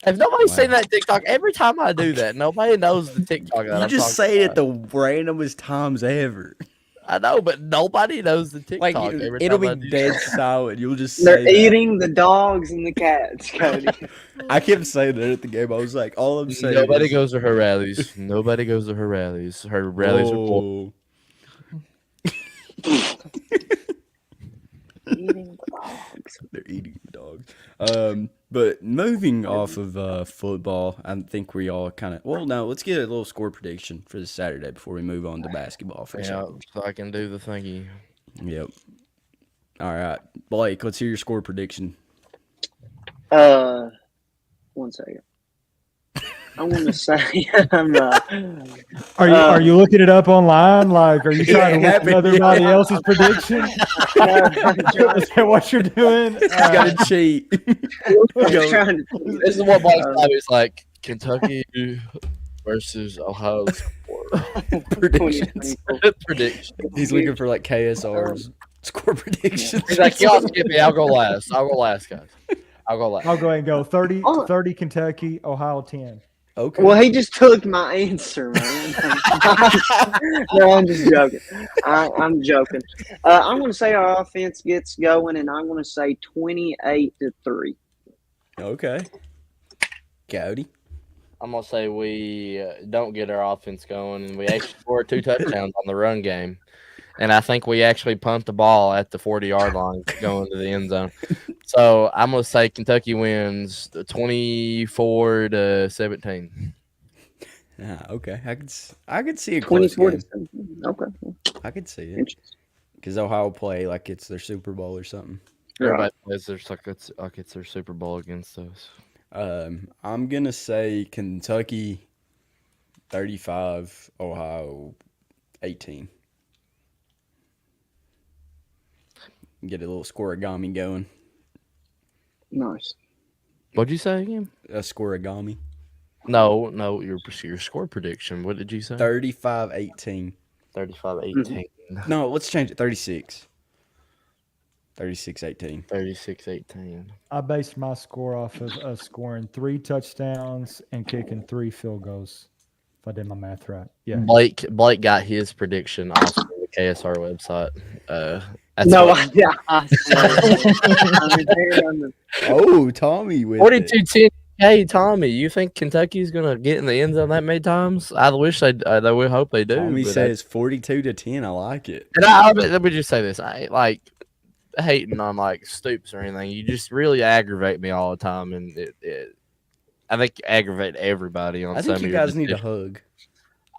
Have nobody seen that TikTok? Every time I do that, nobody knows the TikTok. That You I'm just talking say it about. the randomest times ever. I know, but nobody knows the TikTok. Like every it'll time I be do dead that. silent. You'll just say They're that. eating the dogs and the cats, Cody. I kept saying that at the game. I was like, all I'm saying. Nobody is, goes to her rallies. Nobody goes to her rallies. Her rallies are full. Whoa. Eating the dogs. They're eating the dogs. But moving off of football, I think we all kind of. Well, no, let's get a little score prediction for this Saturday before we move on to basketball for a Yeah, second. so I can do the thingy. Yep. All right, Blake, let's hear your score prediction. 1 second. I want to say, are you looking it up online? Like, are you trying to Yeah, look at everybody yeah. else's prediction? Is that what you're doing? You gotta cheat. trying to. This is what Blake's like. It's like Kentucky versus Ohio predictions. prediction. He's looking for like KSR's score predictions. He's like, y'all skip me. I'll go last. I'll go last, guys. I'll go last. I'll go ahead and go 30 Kentucky, Ohio 10. Okay. Well, he just took my answer, man. No, I'm just joking. I'm joking. I'm going to say our offense gets going, and I'm going to say 28-3. Okay. Cody. I'm gonna say we don't get our offense going, and we actually score 2 touchdowns on the run game. And I think we actually punt the ball at the 40-yard line going to the end zone. So I'm gonna say Kentucky wins 24-17. Okay. I could see a close 24 game. to 17. Okay. I could see it. Interesting. because Ohio play like it's their Super Bowl or something. Everybody plays their like it's their Super Bowl against us. I'm gonna say Kentucky 35, Ohio 18. Get a little scoregami going. Nice. What'd you say again? A scoregami. No, your score prediction. What did you say? 35-18. 35-18. No, let's change it. 36. 36-18. 36-18. I based my score off of us scoring 3 touchdowns and kicking 3 field goals. If I did my math right. Yeah. Blake got his prediction off of the KSR website. That's No, what- yeah. I swear. Oh, Tommy with 42-10. Hey, Tommy, you think Kentucky's gonna get in the end zone that many times? I wish they would hope they do. Tommy but says 42-10. I like it. and let me just say this: I ain't like hating on like Stoops or anything. You just really aggravate me all the time, and I think you aggravate everybody on. I some think you of your guys need a decisions. hug.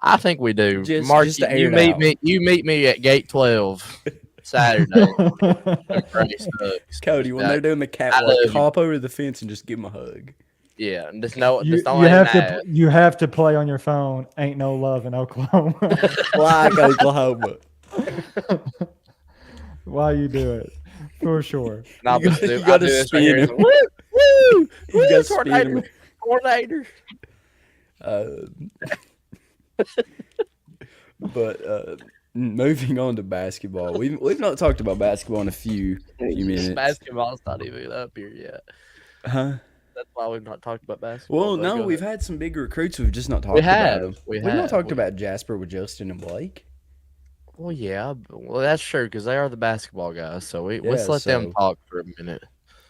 I think we do. Just Mark, to air you it meet out. me. You meet me at Gate 12 Saturday. Grace hugs. Cody, when Yeah. they're doing the love catwalk, you. hop over the fence and just give him a hug. Yeah, just don't you let have him to have. you have to play on your phone. Ain't no love in Oklahoma. Like Oklahoma. Why you do it? For sure. And I'll You just gotta- do- you I'll gotta do this spin right here. him. Woo, woo, You woo, gotta spin coordinator, him. coordinator. But moving on to basketball, we've not talked about basketball in a few minutes. Basketball's not even up here yet. Huh? That's why we've not talked about basketball. Well, but no, go we've ahead. had some big recruits. We've just not talked We about have. them. We We've not have. talked about Jasper with Justin and Blake. Well, yeah. Well, that's true because they are the basketball guys. So let's Yeah, let them so- talk for a minute.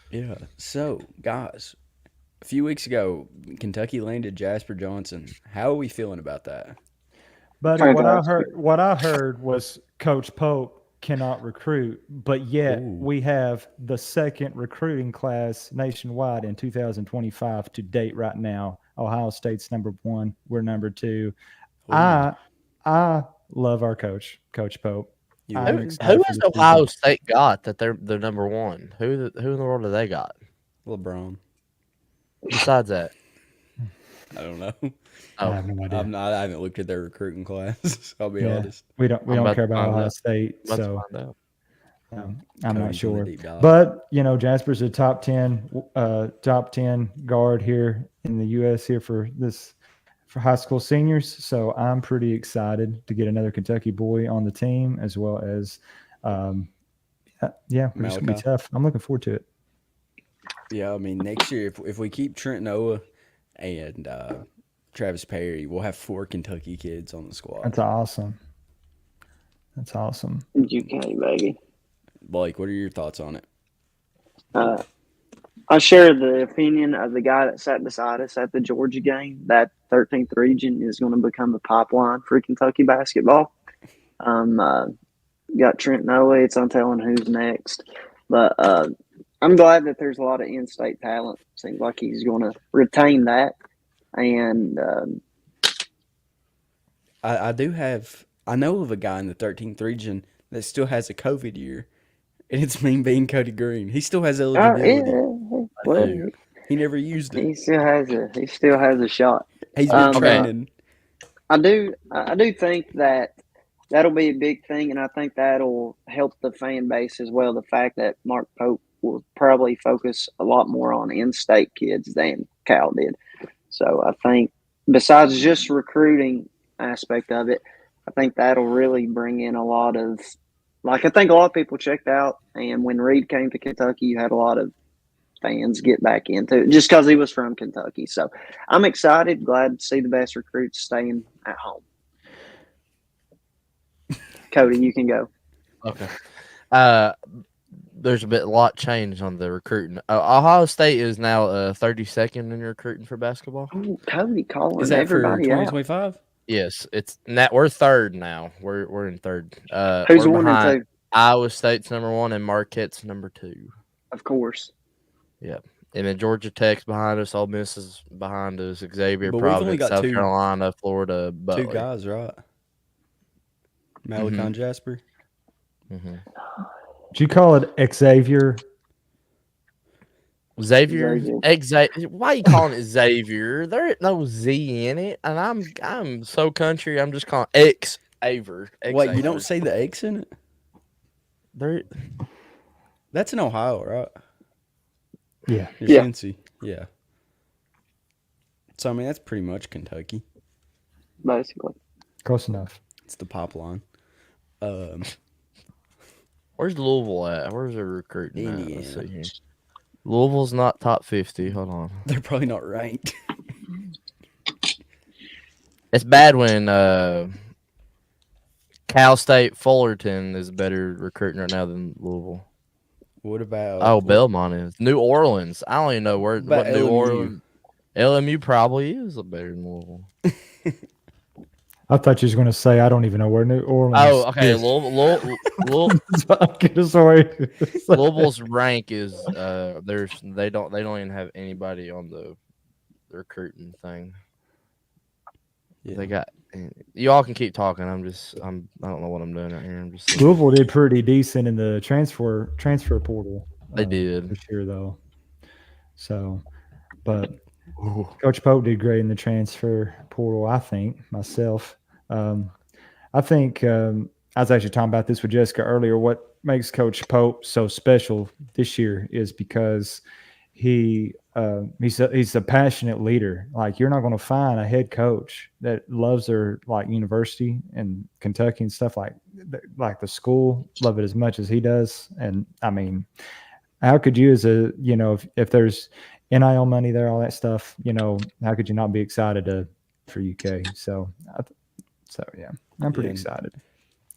Yeah. So, guys, a few weeks ago, Kentucky landed Jasper Johnson. How are we feeling about that? But Fantastic. what I heard was Coach Pope cannot recruit, but yet Ooh. we have the second recruiting class nationwide in 2025 to date right now. Ohio State's number 1, we're number 2. I love our coach, Coach Pope. You I'm are excited Who for has the Ohio season. State got that they're number 1? Who in the world do they got LeBron. besides that? I don't know. I Oh, have no idea. I haven't looked at their recruiting class. I'll be Yeah. honest. We don't I'm about care to about find Ohio out. State, let's so find out. I'm Cody's not on sure. the deep dive. But Jasper's a top 10 guard here in the U.S. here for high school seniors. So I'm pretty excited to get another Kentucky boy on the team, as well as, we're just gonna be Malachi. tough. I'm looking forward to it. Yeah, I mean, next year, if we keep Trent Noah and Travis Perry, we'll have 4 Kentucky kids on the squad. That's awesome. UK, baby. Blake, what are your thoughts on it? I share the opinion of the guy that sat beside us at the Georgia game. That 13th region is going to become a pipeline for Kentucky basketball. Got Trent Noah. It's on telling who's next. But I'm glad that there's a lot of in-state talent. Seems like he's going to retain that. And I know of a guy in the 13th region that still has a COVID year, and it's Mean Bean Cody Green. He still has eligibility. well, He never used it. he still has a shot. He's been Okay. training. I do think that that'll be a big thing, and I think that'll help the fan base as well. The fact that Mark Pope will probably focus a lot more on in-state kids than Cal did. So I think besides just recruiting aspect of it, I think that'll really bring in a lot of, like, I think a lot of people checked out, and when Reed came to Kentucky, you had a lot of fans get back into it just because he was from Kentucky. So I'm excited, glad to see the best recruits staying at home. Cody, you can go. Okay. There's a lot changed on the recruiting. Ohio State is now 32nd in recruiting for basketball. Ooh, Cody calling Is that for everybody out. 2025? Yes, we're third now. We're in third. Who's we're 1 behind and 2? Iowa State's number 1 and Marquette's number 2. Of course. And then Georgia Tech's behind us. Ole Miss is behind us. Xavier, But we've only Providence, got South two- Carolina, Florida, Butler. 2 guys, right? Malachi and Jasper. Mm-hmm. Did you call it Xavier? Xavier. Why are you calling it Xavier? There ain't no Z in it, and I'm so country. I'm just calling Xavier. Wait, you don't say the X in it? There. That's in Ohio, right? Yeah. Yeah. Cincy. Yeah. So I mean, that's pretty much Kentucky. Basically. Close enough. It's the pop line. Where's Louisville at? Where's their recruiting at? Let's Indiana. see here. Louisville's not top 50. Hold on. They're probably not ranked. It's bad when Cal State Fullerton is better recruiting right now than Louisville. What about? Oh, Belmont is. New Orleans. I don't even know what New LMU? Orleans. LMU probably is better than Louisville. I thought you was going to say I don't even know where New Orleans. Oh, okay. is. Louisville's rank is they don't even have anybody on the recruiting thing. Yeah. They got you all can keep talking. I don't know what I'm doing out here. I'm just Louisville did pretty decent in the transfer portal. They did this year though. So, but Coach Pope did great in the transfer portal. I think myself. I think I was actually talking about this with Jessica earlier. What makes Coach Pope so special this year is because he's a passionate leader. Like you're not going to find a head coach that loves their like university and Kentucky and stuff like the school love it as much as he does. And I mean, how could you as a if there's NIL money there, all that stuff, how could you not be excited for UK? So yeah, I'm pretty excited.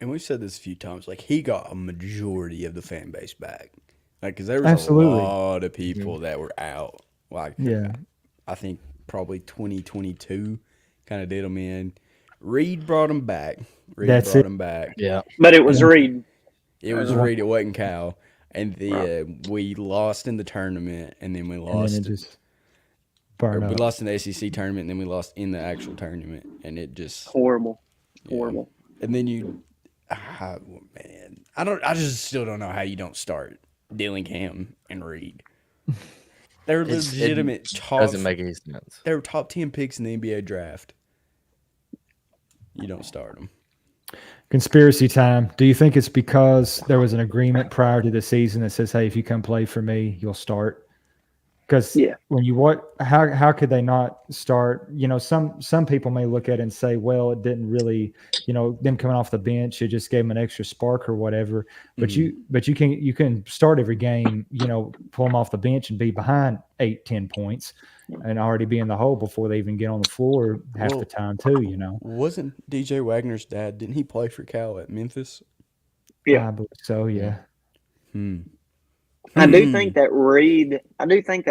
And we've said this a few times. Like he got a majority of the fan base back. Like because there was a lot of people that were out. Like I think probably 2022 kind of did them in. Reed brought them back. Yeah, but it was Reed. It was Reed. It wasn't Cal. And we lost in the tournament, and then we lost. And then it just we lost in the SEC tournament, and then we lost in the actual tournament, and it just horrible. And then man, I just still don't know how you don't start Dillingham and Reed. They're legitimate top. Doesn't make any sense. They were top 10 picks in the NBA draft. You don't start them. Conspiracy time. Do you think it's because there was an agreement prior to the season that says, "Hey, if you come play for me, you'll start"? Because when you how could they not start? Some people may look at it and say, "Well, it didn't really, them coming off the bench, it just gave them an extra spark or whatever." But you can start every game, pull them off the bench and be behind 8-10 points, and already be in the hole before they even get on the floor half the time too. Wasn't DJ Wagner's dad? Didn't he play for Cal at Memphis? Yeah, I believe so. Yeah. I do think that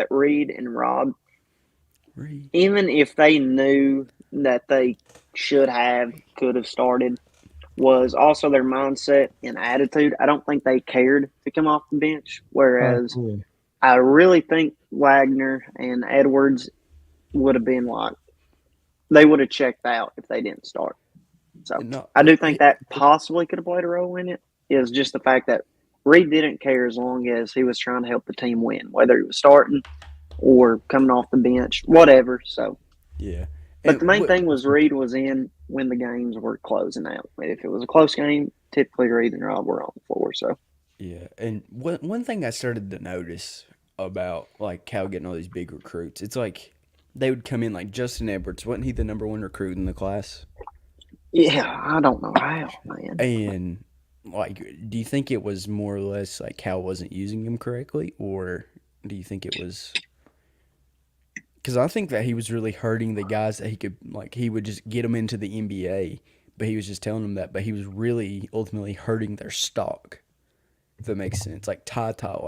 Reed and Rob, even if they knew that they could have started, was also their mindset and attitude. I don't think they cared to come off the bench. Whereas I really think Wagner and Edwards would have been they would have checked out if they didn't start. So I do think that possibly could have played a role in it. Is just the fact that Reed didn't care as long as he was trying to help the team win, whether he was starting or coming off the bench, whatever. So, yeah. But the main thing was Reed was in when the games were closing out. If it was a close game, typically Reed and Rob were on the floor. So, yeah. And one thing I started to notice about Cal getting all these big recruits, it's like they would come in like Justin Edwards. Wasn't he the number one recruit in the class? Yeah, I don't know how, man. And do you think it was more or less like Cal wasn't using him correctly, or do you think it was? Because I think that he was really hurting the guys that he would just get them into the NBA, but he was just telling them that, but he was really ultimately hurting their stock. If that makes sense, like Tata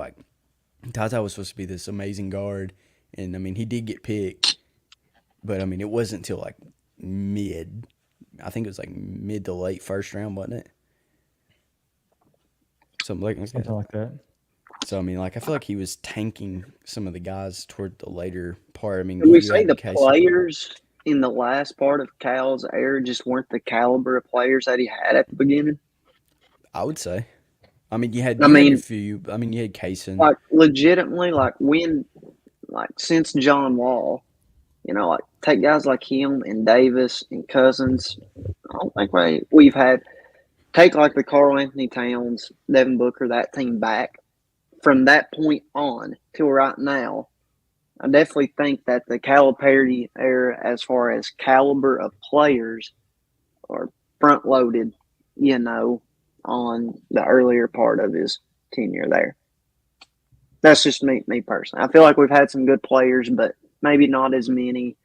was supposed to be this amazing guard, and I mean he did get picked, but I mean it wasn't until I think it was mid to late first round, wasn't it? Something like that. So I mean, I feel like he was tanking some of the guys toward the later part. I mean, can we say the players in the last part of Cal's era just weren't the caliber of players that he had at the beginning? I would say. I mean, you had I a mean, few. I mean, you had Kaysen. like legitimately, since John Wall, like take guys like him and Davis and Cousins. I don't think we've had take like the Karl Anthony Towns, Devin Booker, that team back from that point on till right now. I definitely think that the Calipari era, as far as caliber of players, are front loaded, on the earlier part of his tenure there. That's just me personally. I feel like we've had some good players, but maybe not as many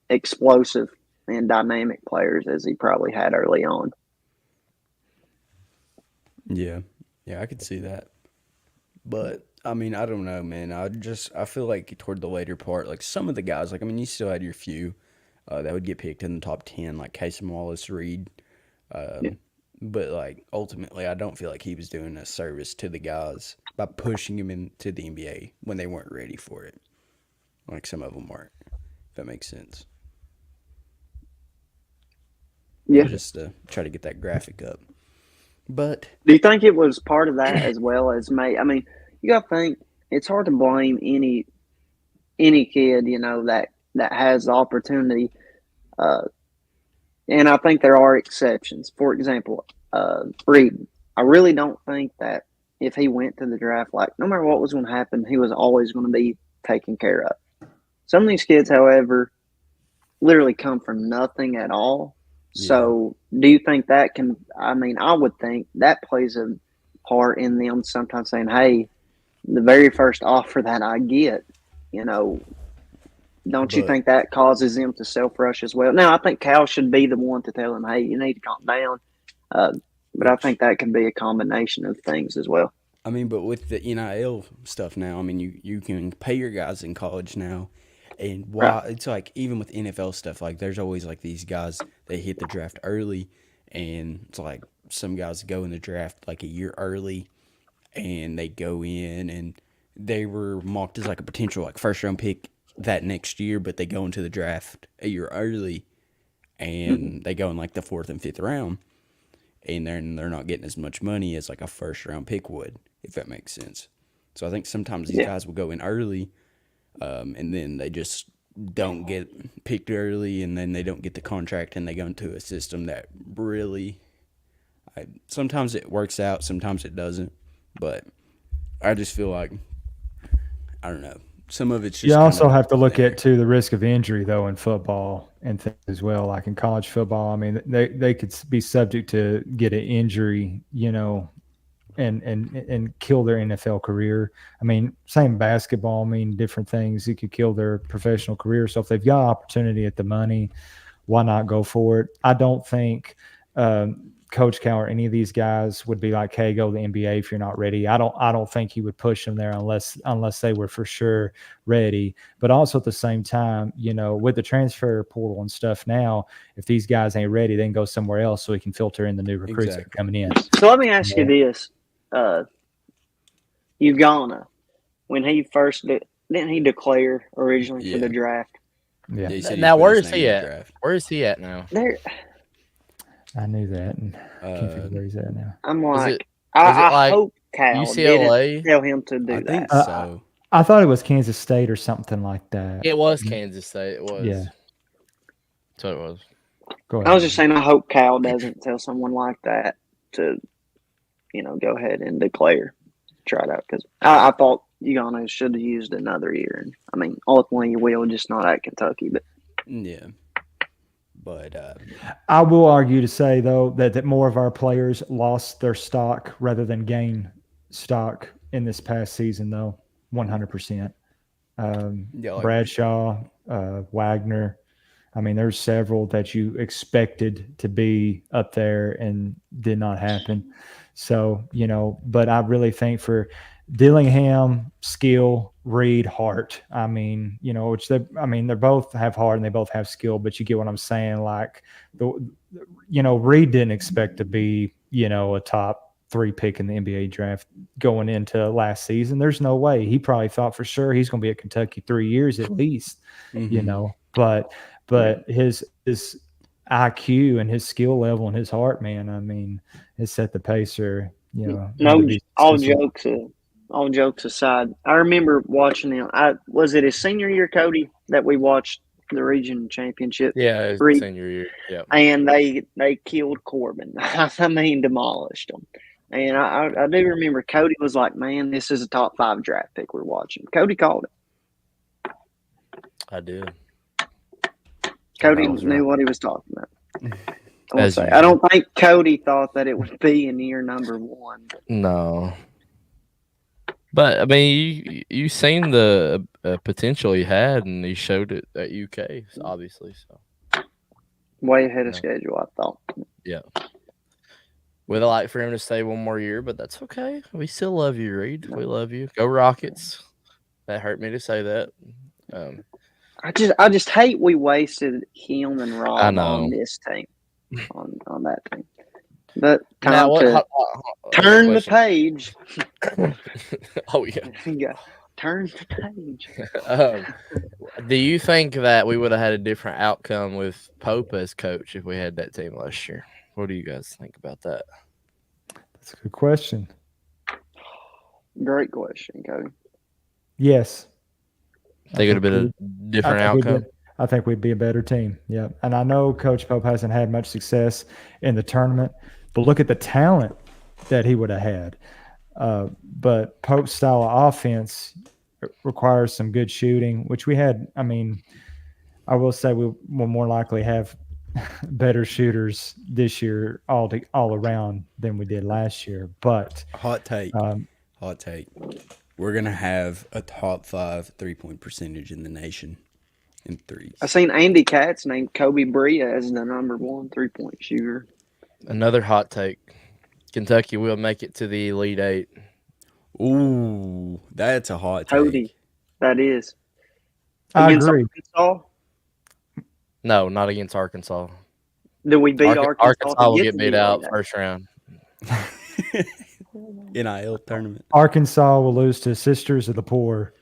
explosive and dynamic players as he probably had early on. Yeah, I could see that. But I mean, I don't know, man. I feel like toward the later part, like some of the guys, like I mean, you still had your few that would get picked in the top 10, like Casey Wallace, Reed. Yeah. But like ultimately, I don't feel like he was doing a service to the guys by pushing them into the NBA when they weren't ready for it. Like some of them weren't. If that makes sense. Yeah. Just to try to get that graphic up. But do you think it was part of that as well as I mean, you got to think it's hard to blame any kid, that has the opportunity. And I think there are exceptions. For example, Reed. I really don't think that if he went to the draft, like no matter what was going to happen, he was always going to be taken care of. Some of these kids, however, literally come from nothing at all. Yeah. So do you think that I would think that plays a part in them sometimes saying, hey, the very first offer that I get, don't you think that causes them to self-rush as well? Now, I think Cal should be the one to tell them, hey, you need to calm down. But I think that can be a combination of things as well. I mean, but with the NIL stuff now, I mean, you can pay your guys in college now. And why it's like even with NFL stuff, like there's always like these guys that hit the draft early, and it's like some guys go in the draft like a year early, and they go in and they were mocked as like a potential like first round pick that next year, but they go into the draft a year early, and they go in like the 4th and 5th round, and they're not getting as much money as like a first round pick would, if that makes sense. So I think sometimes these guys will go in early. And then they just don't get picked early, and then they don't get the contract, and they go into a system that really sometimes it works out, sometimes it doesn't. But I just feel like, I don't know, some of it's just. You also have to look at too the risk of injury though in football and things as well. Like in college football, I mean they could be subject to get an injury, and kill their NFL career. I mean, same basketball. I mean, different things. It could kill their professional career. So if they've got opportunity at the money, why not go for it? I don't think Coach Cal or any of these guys would be like, "Hey, go to the NBA if you're not ready." I don't think he would push them there unless they were for sure ready. But also at the same time, with the transfer portal and stuff now, if these guys ain't ready, they can go somewhere else so he can filter in the new recruits that are coming in. So let me ask you this. Ugonna, when he first didn't he declare originally for the draft? Yeah. Now where is he at? Where is he at now? There, I knew that, and I can't figure where he's at now. I'm like, I hope Cal UCLA? didn't tell him to do I think that. so. I thought it was Kansas State or something like that. It was Kansas State. It was. Yeah. So it was. Go ahead. I was just saying, I hope Cal doesn't tell someone like that to, go ahead and declare, try it out, because I thought Ugonna should have used another year, and I mean, ultimately you will, just not at Kentucky, but Yeah. But I will argue to say though that more of our players lost their stock rather than gain stock in this past season, though. 100%. Bradshaw, Wagner. I mean, there's several that you expected to be up there and did not happen. So, but I really think for Dillingham, skill, Reed, heart. I mean, they both have heart and they both have skill, but you get what I'm saying. Like Reed didn't expect to be, a top 3 pick in the NBA draft going into last season. There's no way. He probably thought for sure he's going to be at Kentucky 3 years at least, but his IQ and his skill level and his heart, man, I mean, it set the pace for No, all jokes aside, I remember watching him. Was it his senior year, Cody, that we watched the region championship? Yeah, senior year. Yeah, and they killed Corbin. I mean, demolished him. And I do remember Cody was like, "Man, this is a top 5 draft pick we're watching." Cody called it. I did. Cody knew what he was talking about. I I don't think Cody thought that it would be in year number 1. No. But, I mean, you seen the potential he had, and he showed it at UK, obviously. So way ahead of schedule, I thought. Yeah. We'd like for him to stay one more year, but that's okay. We still love you, Reed. We love you. Go Rockets. That hurt me to say that. I just hate we wasted him and Rob on this team, on that team. But time to turn the page. Oh yeah, turn the page. Do you think that we would have had a different outcome with Pope as coach if we had that team last year? What do you guys think about that? That's a good question. Great question, Cody. Yes. Think it would have been a different outcome? I think we'd be a better team. Yeah. And I know Coach Pope hasn't had much success in the tournament, but look at the talent that he would have had. But Pope's style of offense requires some good shooting, which we had. I mean, I will say we will more likely have better shooters this year all around than we did last year. But hot take. We're going to have a top 5 3-point percentage in the nation in threes. I seen Andy Katz named Kobe Bria as the number 1 3-point shooter. Another hot take. Kentucky will make it to the Elite 8. Ooh, that's a hot take. Cody, that is. I agree. Arkansas? No, not against Arkansas. Do we beat Arkansas? Arkansas will get beat out first round. NIL tournament. Arkansas will lose to Sisters of the Poor.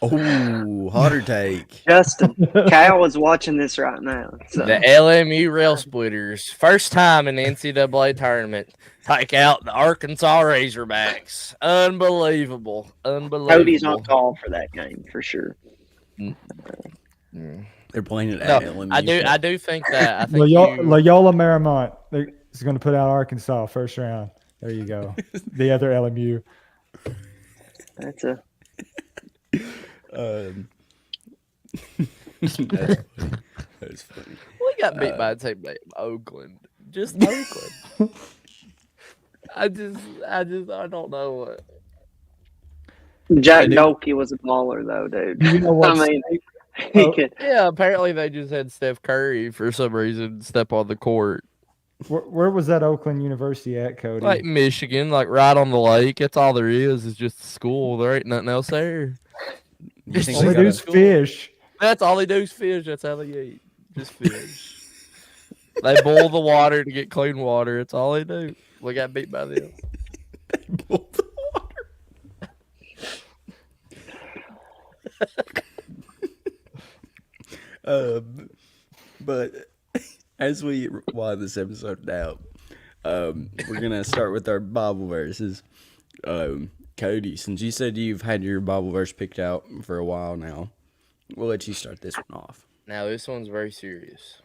Oh, hotter take. Justin, Kyle is watching this right now. So. The LMU Rail Splitters, first time in the NCAA tournament, take out the Arkansas Razorbacks. Unbelievable. Cody's on call for that game for sure. They're playing it at LMU. I do think that. I think Loyola Marymount is going to put out Arkansas first round. There you go. The other LMU. That's a. That's funny. We got beat by a team named Oakland. Just Oakland. I don't know what. Jack Dolke was a baller though, dude. You know what? I mean, yeah. Apparently, they just had Steph Curry for some reason step on the court. Where was that Oakland University at, Cody? Like Michigan, like right on the lake. That's all there is just a school. There ain't nothing else there. All they do is fish. That's all they do is fish. That's how they eat. Just fish. They boil the water to get clean water. That's all they do. We got beat by them. They boil the water. But as we wind this episode down, we're gonna start with our Bible verses. Cody, since you said you've had your Bible verse picked out for a while now, we'll let you start this one off. Now this one's very serious.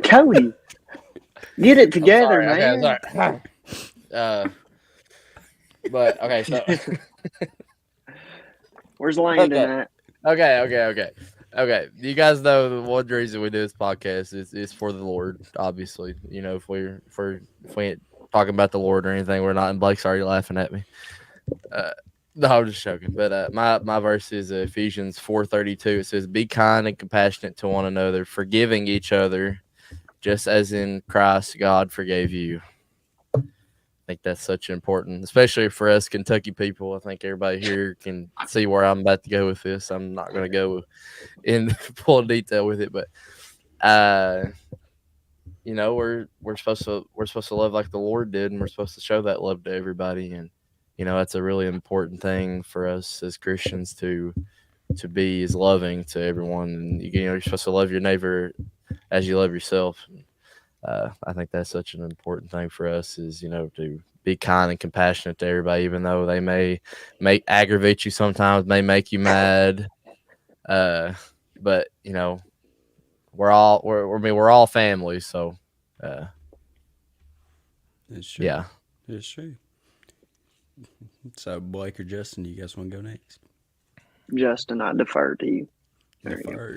Cody, get it together, man. Okay, sorry. But okay, so where's Landon at? Okay. You guys know the one reason we do this podcast is for the Lord. Obviously, you know, if we ain't talking about the Lord or anything, we're not. And Blake's already laughing at me. No, I'm just joking. But my verse is Ephesians 4:32. It says, "Be kind and compassionate to one another, forgiving each other, just as in Christ God forgave you." I think that's such important, especially for us Kentucky people. I think everybody here can see where I'm about to go with this. I'm not going to go in full detail with it, but you know, we're supposed to love like the Lord did, and we're supposed to show that love to everybody. And you know, that's a really important thing for us as Christians to be as loving to everyone. And you know, you're supposed to love your neighbor as you love yourself. I think that's such an important thing for us is, to be kind and compassionate to everybody, even though they may aggravate you sometimes, may make you mad. But we're all family, so It's true. yeah. It's true. So, Blake or Justin, do you guys want to go next? Justin, I defer to you. There you go.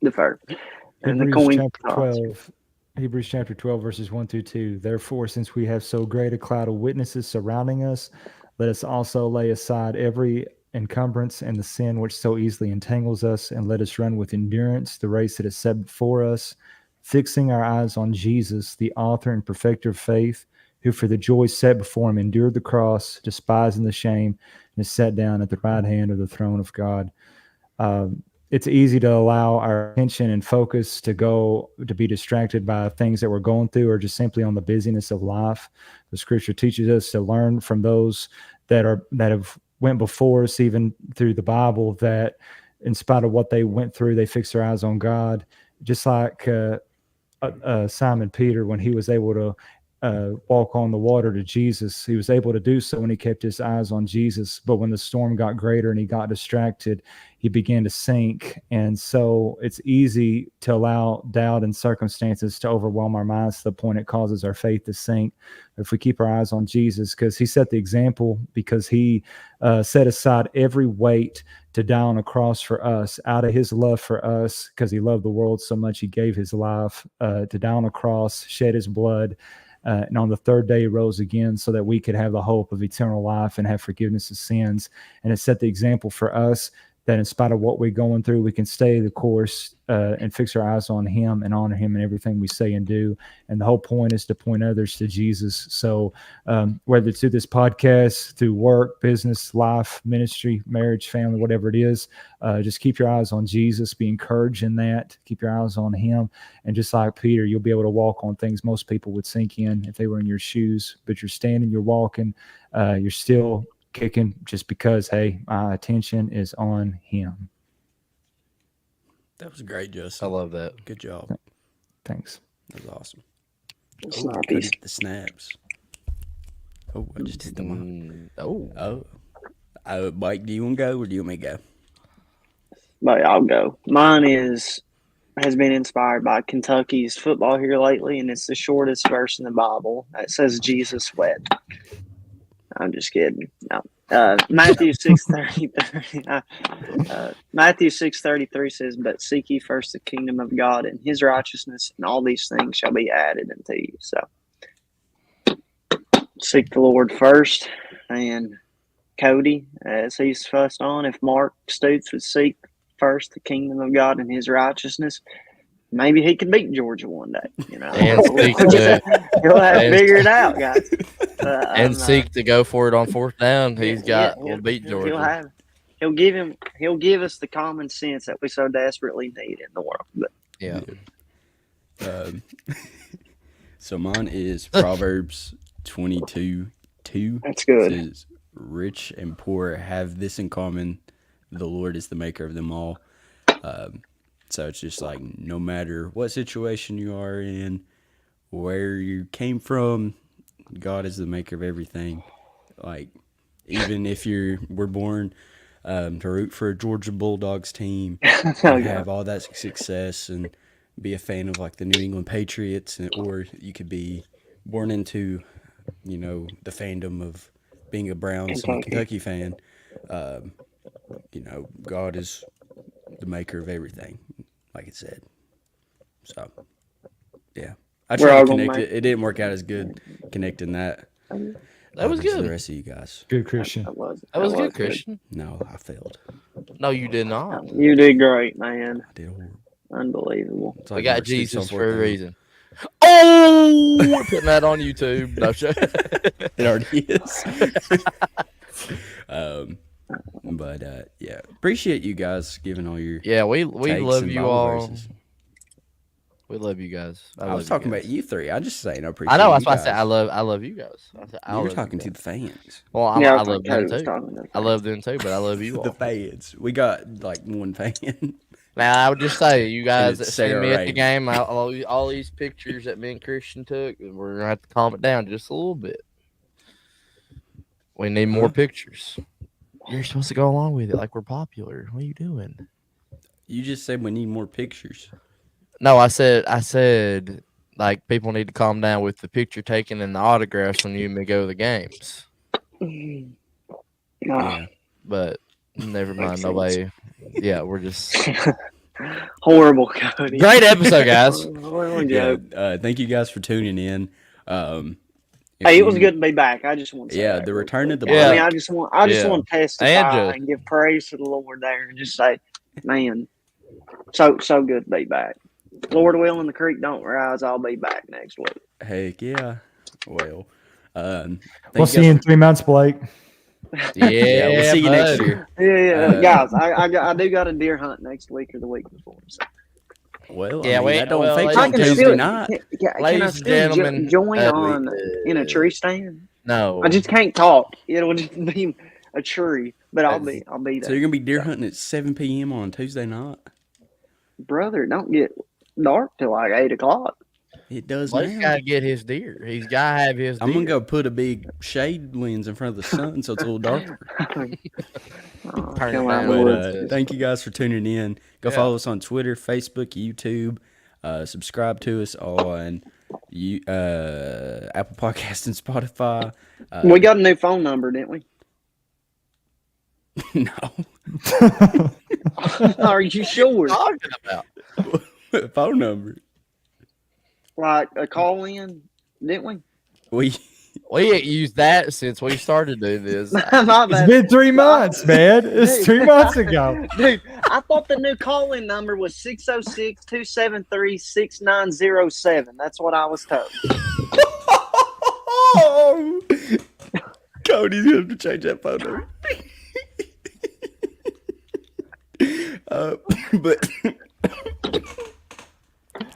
Defer. Defer. And the Hebrews coin chapter toss. 12. Hebrews chapter 12, verses 1 through 2. Therefore, since we have so great a cloud of witnesses surrounding us, let us also lay aside every encumbrance and the sin which so easily entangles us, and let us run with endurance the race that is set before us, fixing our eyes on Jesus, the author and perfecter of faith, who for the joy set before him endured the cross, despising the shame, and is set down at the right hand of the throne of God. It's easy to allow our attention and focus to be distracted by things that we're going through, or just simply on the busyness of life. The scripture teaches us to learn from those that have went before us, even through the Bible, that in spite of what they went through, they fixed their eyes on God. Just like Simon Peter, when he was able to walk on the water to Jesus, he was able to do so when he kept his eyes on Jesus. But when the storm got greater and he got distracted, he began to sink. And so it's easy to allow doubt and circumstances to overwhelm our minds to the point it causes our faith to sink. If we keep our eyes on Jesus, because he set the example, because he set aside every weight to die on a cross for us, out of his love for us, because he loved the world so much, he gave his life to die on a cross, shed his blood. And on the third day, he rose again so that we could have the hope of eternal life and have forgiveness of sins. And it set the example for us that in spite of what we're going through, we can stay the course and fix our eyes on him and honor him in everything we say and do. And the whole point is to point others to Jesus. So whether it's through this podcast, through work, business, life, ministry, marriage, family, whatever it is, just keep your eyes on Jesus, be encouraged in that, keep your eyes on him. And just like Peter, you'll be able to walk on things most people would sink in if they were in your shoes, but you're standing, you're walking, you're still kicking just because, hey, my attention is on him. That was great, Justin. I love that. Good job. Thanks. That was awesome. Snappies. The snaps. Oh, I just hit the mic. Mike, do you want to go or do you want me to go? But I'll go. Mine has been inspired by Kentucky's football here lately, and it's the shortest verse in the Bible. It says Jesus wept. I'm just kidding. No. Matthew 6:33. Matthew 6:33 says, "But seek ye first the kingdom of God and his righteousness, and all these things shall be added unto you." So seek the Lord first. And Cody, as he's fussed on, if Mark Stoops would seek first the kingdom of God and his righteousness, maybe he could beat Georgia one day. And seek to He'll have to figure it out, guys. seek to go for it on fourth down. We'll beat Georgia. He'll give us the common sense that we so desperately need in the world. But, yeah. So mine is Proverbs 22:2. That's good. It says, "Rich and poor have this in common: the Lord is the maker of them all." So it's just like, no matter what situation you are in, where you came from, God is the maker of everything. Like, even if we're born to root for a Georgia Bulldogs team, and have all that success and be a fan of like the New England Patriots, or you could be born into, the fandom of being a Browns and a Kentucky fan. God is the maker of everything, like it said. So, yeah. I tried to connect it. It didn't work out as good connecting that. That was good. The rest of you guys. Good, Christian. That was good, Christian. No, I failed. No, you did not. You did great, man. I did horrible. Unbelievable. It's We like got Mark Stoops Jesus on for a fourth reason. Oh, we're putting that on YouTube. No, down. It already is. But yeah, appreciate you guys giving all your we takes love and you Bible all. verses. We love you guys. I was talking about you three. I just saying I appreciate. I know. That's you why I guys. said I love you guys. You're talking to the fans. Well, I love them too. I love them too, but I love you all. The fans. We got like one fan. Now, I would just say, you guys it's that see Sarah me at the Raven. game, all these pictures that me and Christian took, we're going to have to calm it down just a little bit. We need more pictures. You're supposed to go along with it like we're popular. What are you doing? You just said we need more pictures. No, I said, like, people need to calm down with the picture taking and the autographs when you and me go to the games. Yeah. But never mind, Makes nobody. Yeah, we're just Horrible, Cody. great episode, guys. Horrible Yeah. joke. Thank you guys for tuning in. If Hey, it was you- good to be back. I just want to say Yeah, that the real return quick. of the Yeah. I mean, Buck. I just want to testify And and give praise to the Lord there and just say, man, so good to be back. Lord willing, the creek don't rise. I'll be back next week. Heck yeah. Well, thank We'll see you guys in 3 months, Blake. Yeah, we'll see you next bud. year. Yeah, guys, I do got a deer hunt next week or the week before. So. Well, Yeah, I mean, wait, that don't well, affect ladies you on and Tuesday still, night. can I Ladies and still gentlemen, join on in a uh, tree stand? No, I just can't talk. It'll just be a tree, but I'll be So there. you're gonna be deer hunting at 7 p.m. on Tuesday night? Brother, it don't get dark till like 8:00. It does Blake's now. got to get his deer. He's got to have his deer. I'm gonna go put a big shade lens in front of the sun so it's a little darker. Turn it Come down. out But the woods. thank you guys for tuning in. Go Yeah. follow us on Twitter, Facebook, YouTube. Subscribe to us on Apple Podcasts and Spotify. We got a new phone number, didn't we? No Are you sure? Talking about. phone number. Like a call in, didn't we? We We ain't used that since we started doing this. My It's bad. been 3 months, man. It's 3 months ago. Dude, I thought the new call-in number was 606-273-6907. That's what I was told. Cody's gonna have to change that phone number. But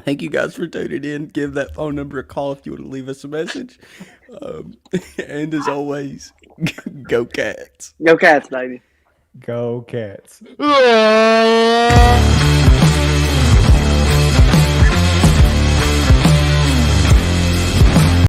thank you guys for tuning in. Give that phone number a call if you want to leave us a message. And as always, go Cats. Go Cats, baby. Go Cats. Ah!